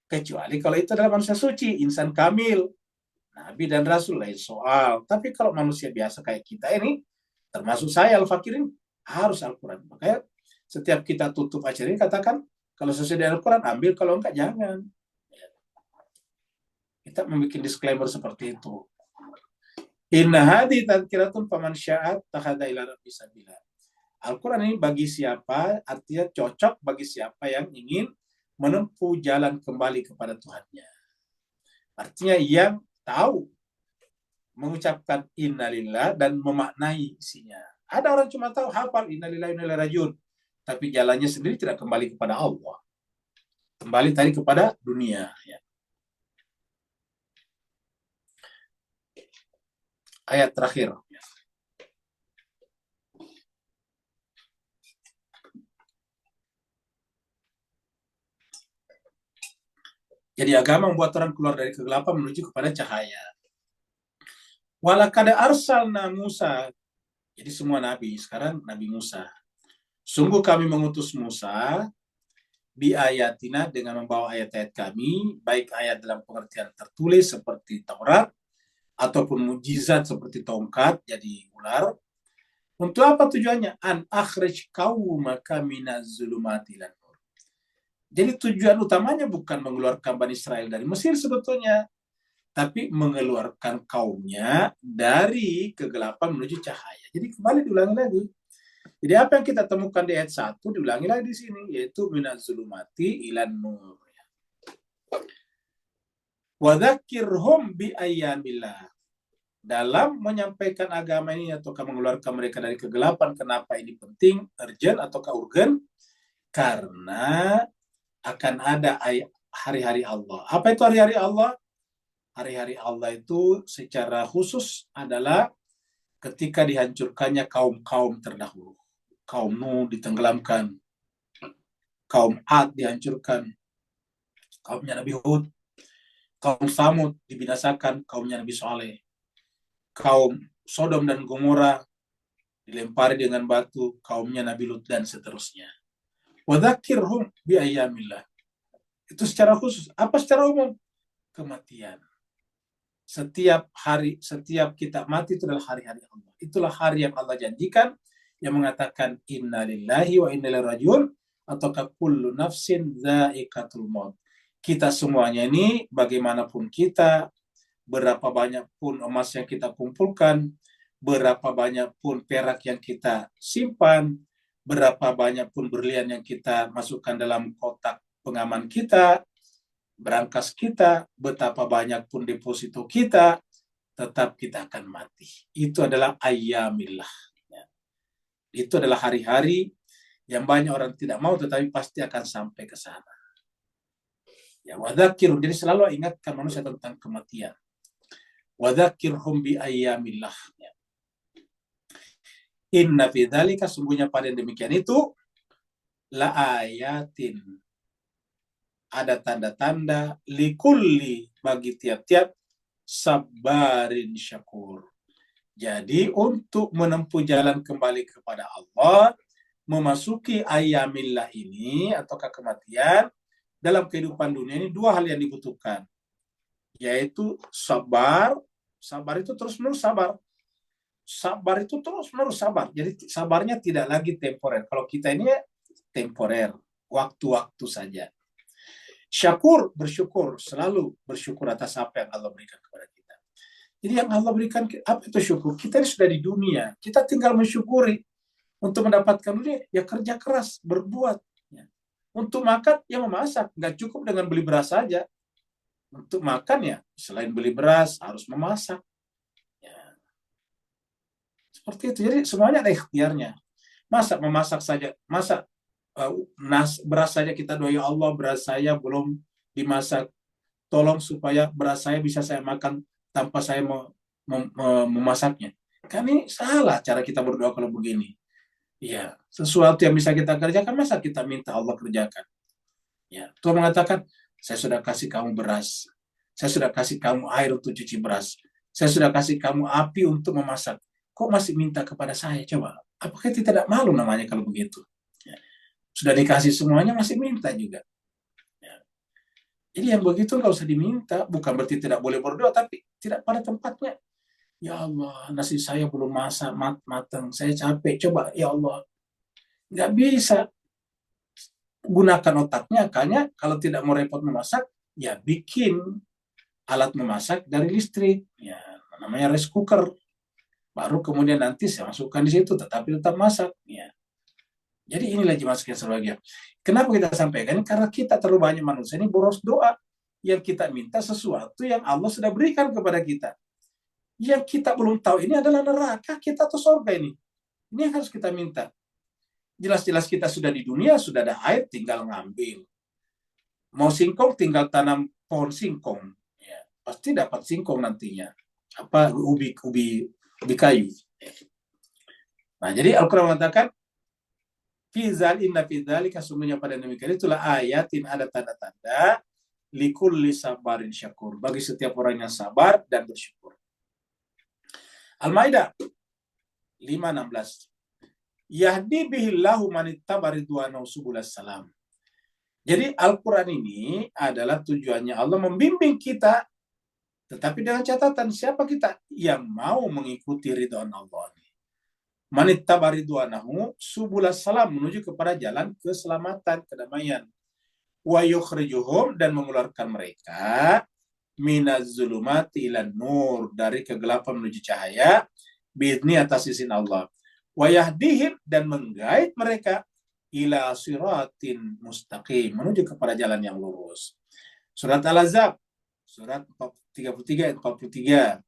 Kecuali kalau itu adalah manusia suci, insan kamil, Nabi dan Rasul, lain soal. Tapi kalau manusia biasa kayak kita ini, termasuk saya Al-Fakirin, harus Al-Quran. Makanya setiap kita tutup acara ini katakan, kalau sesuai dengan Al-Quran, ambil, kalau enggak, jangan. Kita membuat disclaimer seperti itu. Inna hadi tadkiratun faman sya'at tahada ila rabbi sabila. Al-Quran ini bagi siapa, artinya cocok bagi siapa yang ingin menempuh jalan kembali kepada Tuhannya. Artinya yang tahu mengucapkan innalillah dan memaknai isinya. Ada orang cuma tahu hafal innalillah wa inna ilaihi rajiun, tapi jalannya sendiri tidak kembali kepada Allah. Kembali tadi kepada dunia. Ya. Ayat terakhir. Jadi agama membuat orang keluar dari kegelapan menuju kepada cahaya. Walakad arsalna Musa. Jadi semua nabi, sekarang Nabi Musa. Sungguh kami mengutus Musa bi ayatina, dengan membawa ayat-ayat kami, baik ayat dalam pengertian tertulis seperti Taurat, ataupun mujizat seperti tongkat, jadi ular. Untuk apa tujuannya? An akhrij qaumaka minaz zulumati ilan nur. Jadi tujuan utamanya bukan mengeluarkan Bani Israel dari Mesir sebetulnya, tapi mengeluarkan kaumnya dari kegelapan menuju cahaya. Jadi kembali diulangi lagi. Jadi apa yang kita temukan di ayat 1 diulangi lagi di sini, yaitu minaz zulumati ilan nur. Wa dzakirhum bi ayyamillah. Dalam menyampaikan agama ini atau mengeluarkan mereka dari kegelapan, kenapa ini penting, urgent ataukah urgen? Karena akan ada hari-hari Allah. Apa itu hari-hari Allah? Hari-hari Allah itu secara khusus adalah ketika dihancurkannya kaum-kaum terdahulu. Kaum Nuh ditenggelamkan, kaum Ad dihancurkan, kaumnya Nabi Hud, kaum Samud dibinasakan, kaumnya Nabi Saleh, kaum Sodom dan Gomora dilempari dengan batu, kaumnya Nabi Lut, dan seterusnya. Wadzakirhum bi ayyamillah. Itu secara khusus. Apa secara umum? Kematian. Setiap hari, setiap kita mati itu adalah hari-hari Allah. Itulah hari yang Allah janjikan, yang mengatakan inna lillahi wa inna ilaihi rajiun, ataukah kullu nafsin dha'iqatul maut. Kita semuanya ini, bagaimanapun kita, berapa banyak pun emas yang kita kumpulkan, berapa banyak pun perak yang kita simpan, berapa banyak pun berlian yang kita masukkan dalam kotak pengaman kita, berangkas kita, betapa banyak pun deposito kita, tetap kita akan mati. Itu adalah ayyamillah. Itu adalah hari-hari yang banyak orang tidak mau, tetapi pasti akan sampai ke sana. Ya, wadzakirhum, jadi selalu ingatkan manusia tentang kematian. Wadzakirhum bi ayyamillah. Inna fi dzalika, sungguhnya pada yang demikian itu, la ayatin, ada tanda-tanda, likulli, bagi tiap-tiap sabarin syakur. Jadi untuk menempuh jalan kembali kepada Allah, memasuki ayamillah ini ataukah kematian, dalam kehidupan dunia ini dua hal yang dibutuhkan, yaitu sabar. Sabar itu terus-menerus sabar. Sabar itu terus-menerus sabar. Jadi sabarnya tidak lagi temporer. Kalau kita ini temporer, waktu-waktu saja. Syakur, bersyukur, selalu bersyukur atas apa yang Allah berikan kepada kita. Jadi yang Allah berikan, apa itu syukur? Kita ini sudah di dunia, kita tinggal mensyukuri. Untuk mendapatkan dunia, ya kerja keras, berbuat. Untuk makan, ya memasak. Nggak cukup dengan beli beras saja. Untuk makan ya, selain beli beras, harus memasak. Ya. Seperti itu. Jadi semuanya ada ikhtiarnya. Memasak saja. Beras saja kita doa, ya Allah, beras saya belum dimasak. Tolong supaya beras saya bisa saya makan tanpa saya memasaknya. Kan ini salah cara kita berdoa kalau begini. Ya, sesuatu yang bisa kita kerjakan, masa kita minta Allah kerjakan? Ya, Tuhan mengatakan, saya sudah kasih kamu beras. Saya sudah kasih kamu air untuk cuci beras. Saya sudah kasih kamu api untuk memasak. Kok masih minta kepada saya? Coba, apakah tidak malu namanya kalau begitu? Ya. Sudah dikasih semuanya, masih minta juga. Ya. Jadi yang begitu nggak usah diminta. Bukan berarti tidak boleh berdoa, tapi tidak pada tempatnya. Ya Allah, nasi saya belum masak matang. Saya capek. Coba, ya Allah. Nggak bisa. Gunakan otaknya, makanya kalau tidak mau repot memasak, ya bikin alat memasak dari listrik, ya namanya rice cooker. Baru kemudian nanti saya masukkan di situ, tetapi tetap masak. Ya. Jadi inilah jemaah sekalian sebagian. Kenapa kita sampaikan? Karena kita terlalu banyak manusia ini boros doa, yang kita minta sesuatu yang Allah sudah berikan kepada kita. Yang kita belum tahu ini adalah neraka kita atau surga ini. Ini yang harus kita minta. Jelas-jelas kita sudah di dunia, sudah ada air, tinggal ngambil. Mau singkong, tinggal tanam pohon singkong. Ya, pasti dapat singkong nantinya. Apa ubi kayu. Nah, jadi Al-Quran mengatakan, Fizal inna fidzalika, sesungguhnya pada demikian itulah ayatin, ada tanda-tanda, likulli sabarin syakur, bagi setiap orang yang sabar dan bersyukur. Al-Maidah 5:16. Yahdi bihillahu manittab'a ridwanahu subulas salam. Jadi Al-Quran ini adalah tujuannya Allah membimbing kita, tetapi dengan catatan siapa kita yang mau mengikuti ridwan Allah. Manittab'a ridwanahu subulas salam, menuju kepada jalan keselamatan, kedamaian. Wa yukhrijuhum, dan mengeluarkan mereka minaz zulumati ilan nur, dari kegelapan menuju cahaya, biizni, atas izin Allah. Wa yahdihim, dan menggait mereka ila siratin mustaqim, menuju kepada jalan yang lurus. Surat Al-Ahzab, surat 33 ayat 43.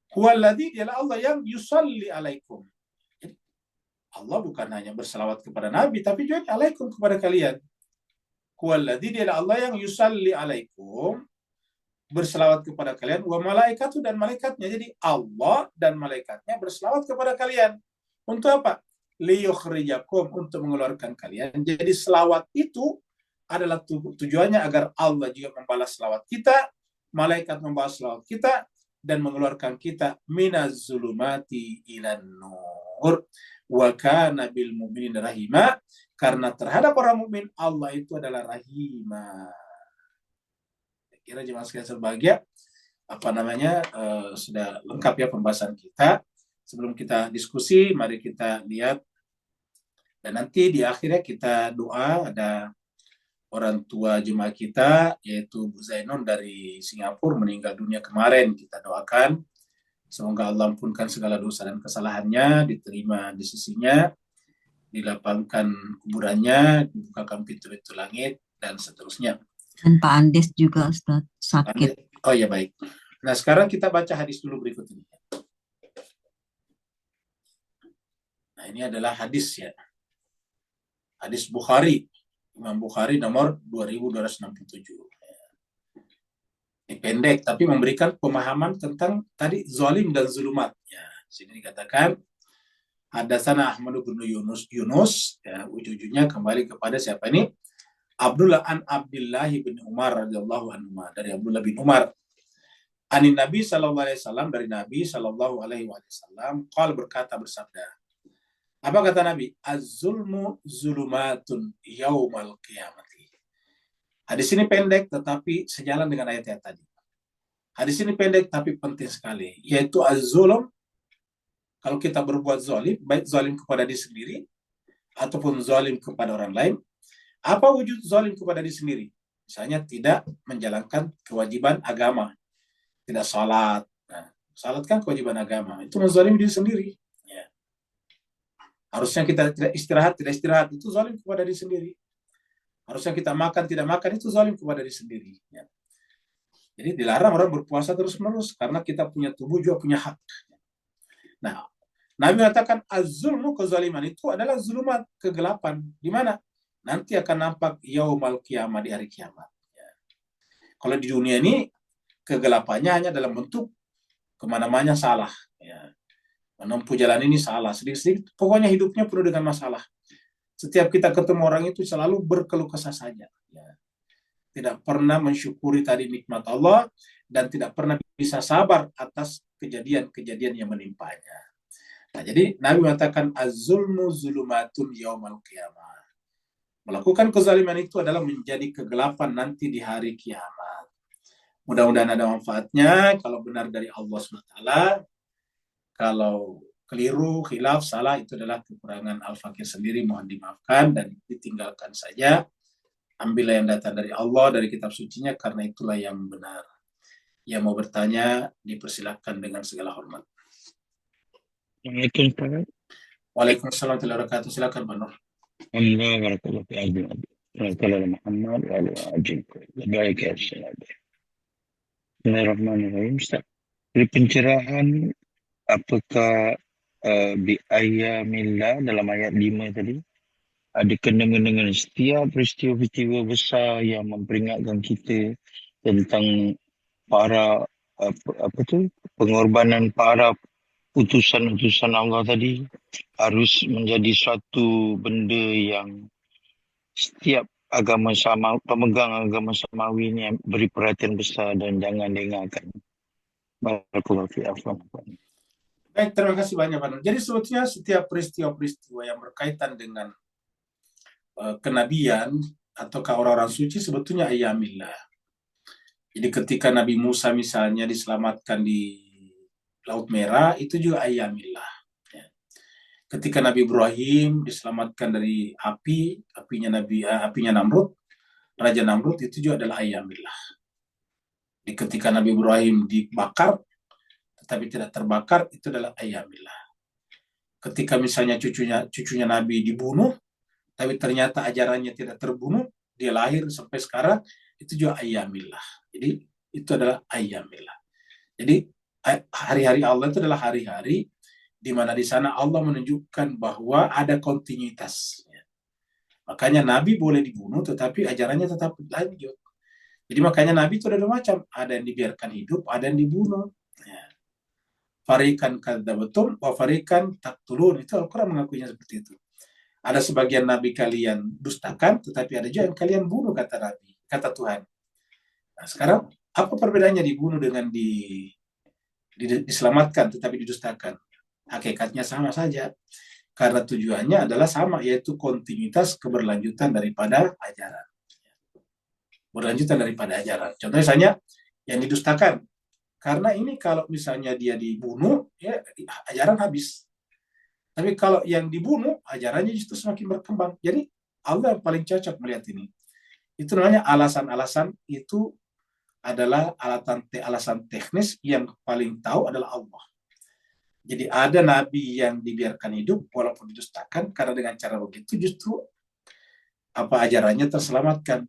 Huwaladzi, dialah Allah yang yusalli alaikum. Jadi, Allah bukan hanya berselawat kepada Nabi, tapi juga alaikum, kepada kalian. Huwaladzi, dialah Allah yang yusalli alaikum, berselawat kepada kalian, wa malaikatu, dan malaikatnya. Jadi Allah dan malaikatnya berselawat kepada kalian. Untuk apa? Liyukhrijakum, untuk mengeluarkan kalian. Jadi selawat itu adalah tujuannya agar Allah juga membalas selawat kita, malaikat membalas selawat kita, dan mengeluarkan kita minaz zulumati ilan nur. Wa kana bil mu'minina rahima, karena terhadap orang mukmin Allah itu adalah rahimah. Kira jemaah sekalian berbahagia, sudah lengkap ya pembahasan kita. Sebelum kita diskusi, mari kita lihat, dan nanti di akhirnya kita doa. Ada orang tua jemaah kita, yaitu Bu Zainon dari Singapura, meninggal dunia kemarin. Kita doakan semoga Allah ampunkan segala dosa dan kesalahannya, diterima di sisinya, dilapangkan kuburannya, dibukakan pintu-pintu langit, dan seterusnya. Dan Pak Andes juga, Ustaz, sakit. Oh ya, baik. Nah, sekarang kita baca hadis dulu berikut ini. Nah, ini adalah hadis ya. Hadis Bukhari, Imam Bukhari nomor 2267. Ini pendek, tapi memberikan pemahaman tentang tadi zalim dan zulumat. Ya, sini dikatakan, Hadatsana Ahmad bin Yunus ya, ujung-ujungnya kembali kepada siapa ini? Abdullah an Abdullah bin Umar radhiyallahu anhu, dari Abdullah bin Umar. Anin Nabi sallallahu alaihi wasallam, dari Nabi sallallahu alaihi wasallam, qala, berkata, bersabda. Apa kata Nabi? Az-zulmu zulumatun yaumal qiyamati. Hadis ini pendek tetapi sejalan dengan ayat-ayat tadi. Hadis ini pendek tapi penting sekali, yaitu az-zulm, kalau kita berbuat zalim, baik zalim kepada diri sendiri ataupun zalim kepada orang lain. Apa wujud zalim kepada diri sendiri? Misalnya tidak menjalankan kewajiban agama, tidak salat. Nah, salat kan kewajiban agama, itu menzalimi diri sendiri. Ya. Harusnya kita tidak istirahat, itu zalim kepada diri sendiri. Harusnya kita makan, tidak makan, itu zalim kepada diri sendiri. Ya. Jadi dilarang orang berpuasa terus-menerus, karena kita punya tubuh juga punya hak. Nah, Nabi mengatakan az-zulmu, kezaliman itu adalah zulumat, kegelapan. Di mana? Nanti akan nampak yaumal qiyamah, di hari kiamat. Ya. Kalau di dunia ini, kegelapannya hanya dalam bentuk kemana-mana salah. Ya. Menempuh jalan ini salah, sedikit-sedikit, pokoknya hidupnya penuh dengan masalah. Setiap kita ketemu orang itu selalu berkeluh kesah saja. Ya. Tidak pernah mensyukuri tadi nikmat Allah, dan tidak pernah bisa sabar atas kejadian-kejadian yang menimpanya. Nah, jadi Nabi mengatakan az-zulmu zulumatun yaumal qiyamah. Melakukan kezaliman itu adalah menjadi kegelapan nanti di hari kiamat. Mudah-mudahan ada manfaatnya. Kalau benar dari Allah SWT, kalau keliru, khilaf, salah, itu adalah kekurangan Al-Fakir sendiri, mohon dimaafkan dan ditinggalkan saja. Ambillah yang datang dari Allah, dari kitab sucinya, karena itulah yang benar. Yang mau bertanya, dipersilakan dengan segala hormat. Waalaikumsalam. Waalaikumsalam warahmatullahi wabarakatuh. Silakan Pak Nur. Alhamdulillah, barakallahu fi ajin. Barakallahu Muhammad wa ala ajin. Baik ya, Bismillahirrahmanirrahim. Ustaz, dari pencerahan, apakah bi ayyamillah dalam ayat 5 tadi ada kena-mengena dengan setiap peristiwa-peristiwa besar yang memperingatkan kita tentang para pengorbanan para utusan-utusan Allah tadi harus menjadi suatu benda yang setiap pemegang agama samawi ini beri perhatian besar dan jangan diingatkan. Barakallahu fi afwan. Baik, terima kasih banyak Pak Nur. Jadi sebetulnya setiap peristiwa-peristiwa yang berkaitan dengan kenabian atau orang-orang suci sebetulnya ayyamillah. Jadi ketika Nabi Musa misalnya diselamatkan di Laut Merah, itu juga ayyamillah. Ya. Ketika Nabi Ibrahim diselamatkan dari apinya Namrud, Raja Namrud, itu juga adalah ayyamillah. Jadi ketika Nabi Ibrahim dibakar, tetapi tidak terbakar, itu adalah ayyamillah. Ketika misalnya cucunya Nabi dibunuh, tapi ternyata ajarannya tidak terbunuh, dia lahir sampai sekarang, itu juga ayyamillah. Jadi itu adalah ayyamillah. Jadi hari-hari Allah itu adalah hari-hari di mana di sana Allah menunjukkan bahwa ada kontinuitas. Makanya Nabi boleh dibunuh, tetapi ajarannya tetap lanjut. Jadi makanya Nabi itu ada dua macam, ada yang dibiarkan hidup, ada yang dibunuh. Farikan kadzabatum wa farikan taqtulun, itu Al-Quran mengakuinya seperti itu. Ada sebagian Nabi kalian dustakan, tetapi ada juga yang kalian bunuh, kata Nabi, kata Tuhan. Nah, sekarang apa perbedaannya dibunuh dengan diselamatkan tetapi didustakan? Hakikatnya sama saja, karena tujuannya adalah sama, yaitu kontinuitas keberlanjutan daripada ajaran. Berlanjutan daripada ajaran. Contohnya misalnya yang didustakan, karena ini kalau misalnya dia dibunuh, ya ajaran habis. Tapi kalau yang dibunuh, ajarannya justru semakin berkembang. Jadi Allah yang paling cocok melihat ini. Itu namanya alasan-alasan itu adalah alasan teknis, yang paling tahu adalah Allah. Jadi ada Nabi yang dibiarkan hidup walaupun didustakan, karena dengan cara begitu justru ajarannya terselamatkan.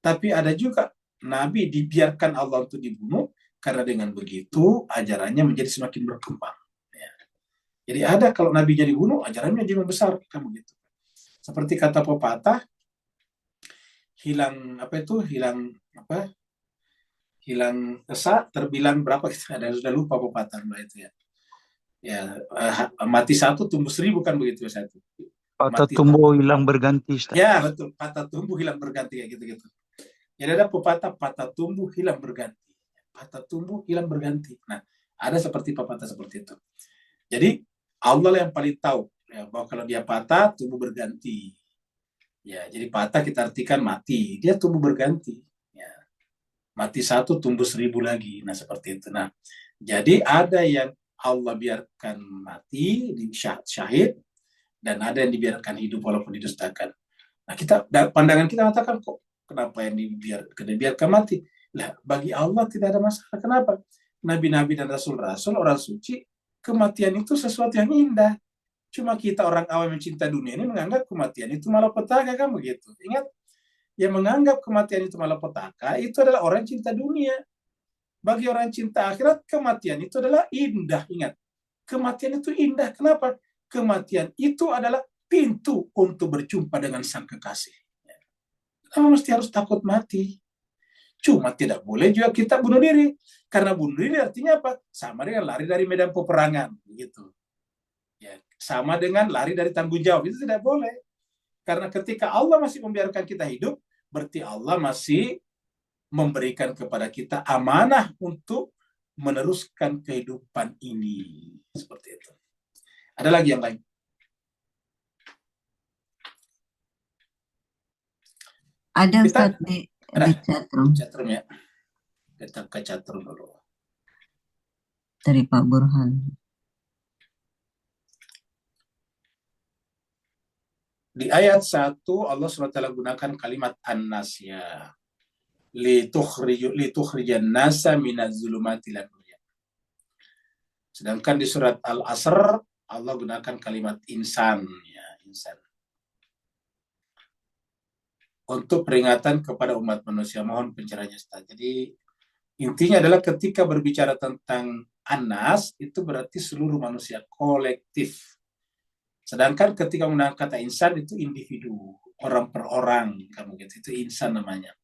Tapi ada juga Nabi dibiarkan Allah untuk dibunuh, karena dengan begitu ajarannya menjadi semakin berkembang. Jadi ada kalau nabinya dibunuh, ajarannya jadi membesar, kan begitu. Seperti kata pepatah, hilang esa terbilang berapa, ada sudah lupa pepatah itu ya. Ya, mati satu tumbuh 1000 kan begitu ya satu. Patah Mati tumbuh hilang berganti, Ustaz. Ya betul, patah tumbuh hilang berganti kayak gitu-gitu. Jadi ada pepatah patah tumbuh hilang berganti. Patah tumbuh hilang berganti. Nah, ada seperti pepatah seperti itu. Jadi Allah lah yang paling tahu ya, bahwa kalau dia patah tumbuh berganti. Ya, jadi patah kita artikan mati, dia tumbuh berganti. Ya, mati satu tumbuh 1000 lagi. Nah seperti itu. Nah, jadi ada yang Allah biarkan mati di syahid, dan ada yang dibiarkan hidup walaupun didustakan. Nah kita pandangan kita mengatakan kok kenapa yang dibiarkan mati? Lah bagi Allah tidak ada masalah. Kenapa? Nabi-nabi dan rasul-rasul orang suci, kematian itu sesuatu yang indah. Cuma kita orang awam yang cinta dunia ini menganggap kematian itu malapetaka kan begitu. Ingat, yang menganggap kematian itu malapetaka itu adalah orang cinta dunia. Bagi orang cinta akhirat, kematian itu adalah indah. Ingat, kematian itu indah. Kenapa? Kematian itu adalah pintu untuk berjumpa dengan sang kekasih. Kenapa mesti harus takut mati? Cuma tidak boleh juga kita bunuh diri. Karena bunuh diri artinya apa? Sama dengan lari dari medan peperangan. Gitu. Ya, sama dengan lari dari tanggung jawab. Itu tidak boleh. Karena ketika Allah masih membiarkan kita hidup, berarti Allah masih memberikan kepada kita amanah untuk meneruskan kehidupan ini. Seperti itu. Ada lagi yang lain? Ada Ustaz di chatroom. Chatroom ya. Kita ke chatroom dulu. Dari Pak Burhan. Di ayat 1 Allah SWT gunakan kalimat an-nasya. Litukhrijan nasa minaz zulumati ila nur. Sedangkan di surat Al-Asr Allah gunakan kalimat insan ya, insan. Untuk peringatan kepada umat manusia, mohon pencerahannya Ustaz. Jadi intinya adalah ketika berbicara tentang anas itu berarti seluruh manusia kolektif. Sedangkan ketika menggunakan kata insan itu individu, orang per orang, kamu gitu. Itu insan namanya.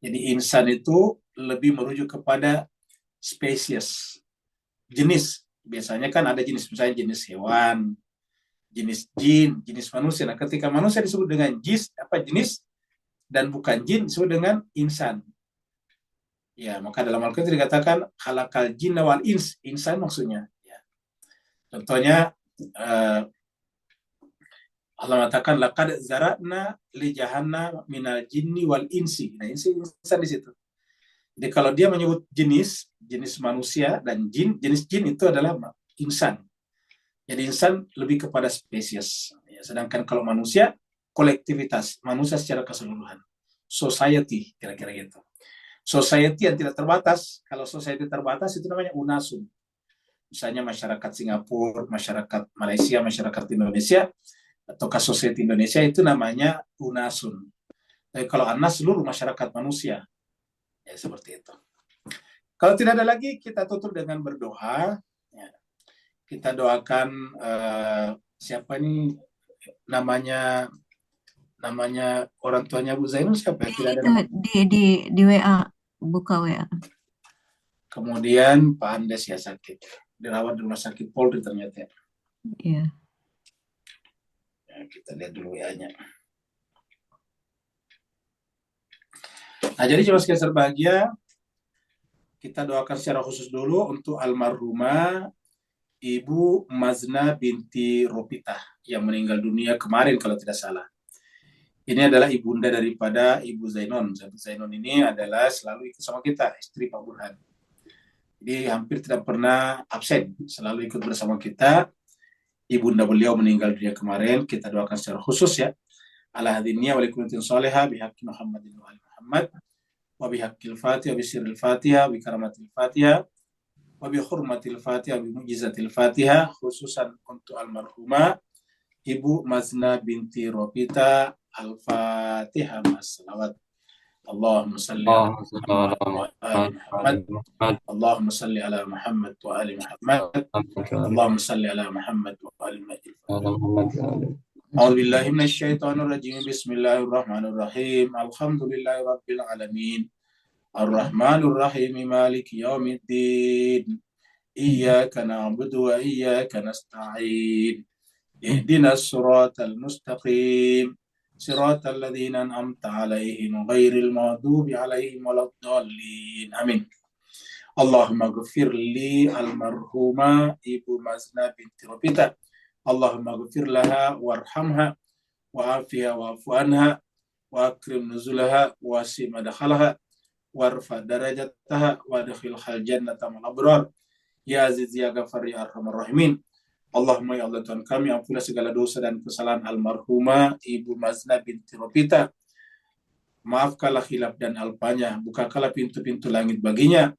Jadi insan itu lebih merujuk kepada spesies, jenis. Biasanya kan ada jenis, misalnya jenis hewan, jenis jin, jenis manusia. Nah, ketika manusia disebut dengan jenis dan bukan jin disebut dengan insan. Ya, maka dalam Al-Quran dikatakan khalaqal jinna wal ins, insan maksudnya. Ya. Contohnya Allah mengatakan laqad zara'na li jahannam minal jinni wal insi. Nah, insan di situ. Jadi kalau dia menyebut jenis manusia dan jin, jenis jin itu adalah insan. Jadi insan lebih kepada spesies. Ya, sedangkan kalau manusia, kolektivitas, manusia secara keseluruhan. Society, kira-kira gitu. Society yang tidak terbatas. Kalau society terbatas itu namanya unasun. Misalnya masyarakat Singapura, masyarakat Malaysia, masyarakat Indonesia, ataukah society Indonesia itu namanya unasun. Tapi kalau anas seluruh masyarakat manusia. Ya, seperti itu. Kalau tidak ada lagi, kita tutup dengan berdoa. Ya. Kita doakan siapa ini namanya orang tuanya Bu Zainul siapa ya? Tidak ada di WA, buka WA. Kemudian Pak Andes ya sakit, dirawat di rumah sakit Polri ternyata. Iya. Ya, kita lihat dulu WA-nya. Nah, jadi jemaah sekalian berbahagia, kita doakan secara khusus dulu untuk almarhumah Ibu Mazna binti Ropitah yang meninggal dunia kemarin kalau tidak salah. Ini adalah ibunda daripada Ibu Zainon. Ibu Zainon ini adalah selalu ikut sama kita, istri Pak Burhan. Jadi hampir tidak pernah absen, selalu ikut bersama kita. Ibunda beliau meninggal dunia kemarin, kita doakan secara khusus ya. Ala hadiniya wa likunatin soleha bihaqqi Muhammadin wa ali Muhammad. Wa bihaqqil Fatiha, wa bisirril Fatiha, wa bikaramatil Fatiha, wa bi hurmatil Fatiha, wa bi mujizatil Fatiha, khususan untuk almarhumah Ibu Mazna binti Ropita. Al-Fatihah. Salawat. Allahumma salli ala Muhammad wa ali Muhammad. Allahumma salli ala Muhammad wa ali Muhammad. Allahumma salli ala Muhammad wa ali Muhammad. A'udzu billahi minasy syaithanir rajim. Bismillahirrahmanirrahim. Alhamdulillahi rabbil alamin. Ar-Rahmanir Rahim. Maliki yaumiddin. إياك نعبد وإياك نستعين اهدنا الصراط المستقيم صراط الذين أنعمت عليهم غير المغضوب عليهم ولا الضالين آمين. Allahumma ghafir li almarhumah Ibu Mazna binti Robita. Allahumma ghafir laha warhamha wa'afiha wa'afu anha wa akrim nuzulaha wa wasi madakhalaha warfa darajataha wa adkhilhal jannata ma'al abrar ya aziz ya ghafar ya arhamar rahimin. Allahumma ya Allah Tuhan kami, ampunilah segala dosa dan kesalahan almarhumah Ibu Mazna binti Robita. Maafkanlah khilaf dan alpanya, bukakanlah pintu-pintu langit baginya,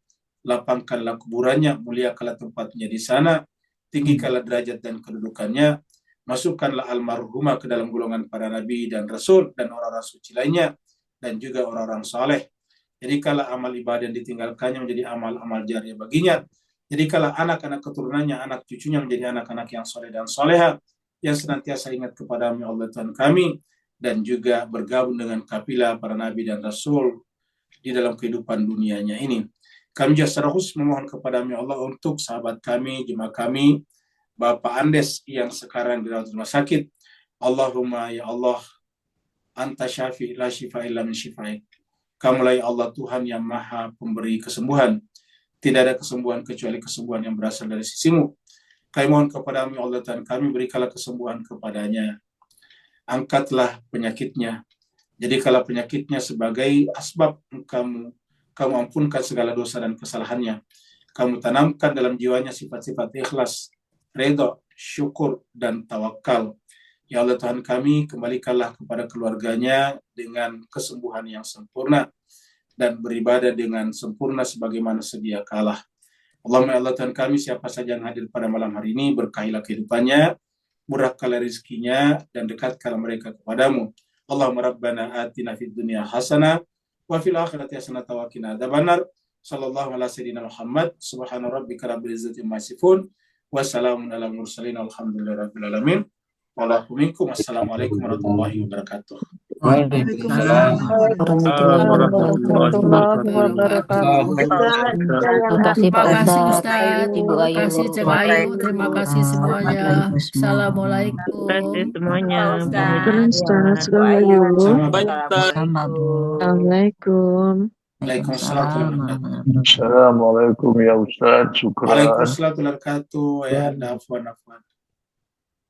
lapangkanlah kuburannya, muliakanlah tempatnya di sana, tinggikanlah derajat dan kedudukannya, masukkanlah almarhumah ke dalam golongan para nabi dan rasul dan orang-orang suci lainnya, dan juga orang-orang saleh. Jadikanlah amal ibadah yang ditinggalkannya menjadi amal-amal jariah baginya. Jadikanlah anak-anak keturunannya, anak cucunya menjadi anak-anak yang soleh dan soleha, yang senantiasa ingat kepadamu ya Allah Tuhan kami, dan juga bergabung dengan kafilah para nabi dan rasul di dalam kehidupan dunianya ini. Kami juga secara khusus memohon kepadamu ya Allah untuk sahabat kami, jemaah kami, Bapak Andes yang sekarang dirawat rumah sakit. Allahumma ya Allah, anta syafi' la syifa illa min syifa'ik. Kamulah ya Allah Tuhan yang maha pemberi kesembuhan. Tidak ada kesembuhan kecuali kesembuhan yang berasal dari sisimu. Kami mohon kepadamu ya Allah Tuhan kami, berikanlah kesembuhan kepadanya. Angkatlah penyakitnya. Jadikanlah penyakitnya sebagai asbab kamu ampunkan segala dosa dan kesalahannya. Kamu tanamkan dalam jiwanya sifat-sifat ikhlas, redha, syukur, dan tawakal. Ya Allah Tuhan kami, kembalikanlah kepada keluarganya dengan kesembuhan yang sempurna dan beribadah dengan sempurna sebagaimana sedia kala. Allahumma ya Allah Tuhan kami, siapa saja yang hadir pada malam hari ini, berkahilah kehidupannya, murahkanlah rezekinya, dan dekatkanlah mereka kepadamu. Allahumma rabbana atina fid dunya hasanah wa fil akhirati hasanatan wa qina adzabannar. Sallallahu ala sayyidina Muhammad. Subhana rabbika rabbil izzati amma yasifun. Wassalamun ala mursalin. Alhamdulillahirabbil alamin. Wassalamualaikum warahmatullahi wabarakatuh. Waalaikumsalam Warahmatullahi wabarakatuh. Terima kasih Pak Terima kasih Ustadz, Ustadz, Ibu terima Ayu. kasih Cek Ayu, terima kasih semuanya. Assalamualaikum. Terima kasih semuanya. Pak Ustadz, Ustaz, Bu Ayu. Assalamualaikum. Assalamualaikum. Waalaikumsalam warahmatullahi wabarakatuh. Assalamualaikum ya Ustaz, syukran. Waalaikumsalam warahmatullahi wabarakatuh. Ya, afwan.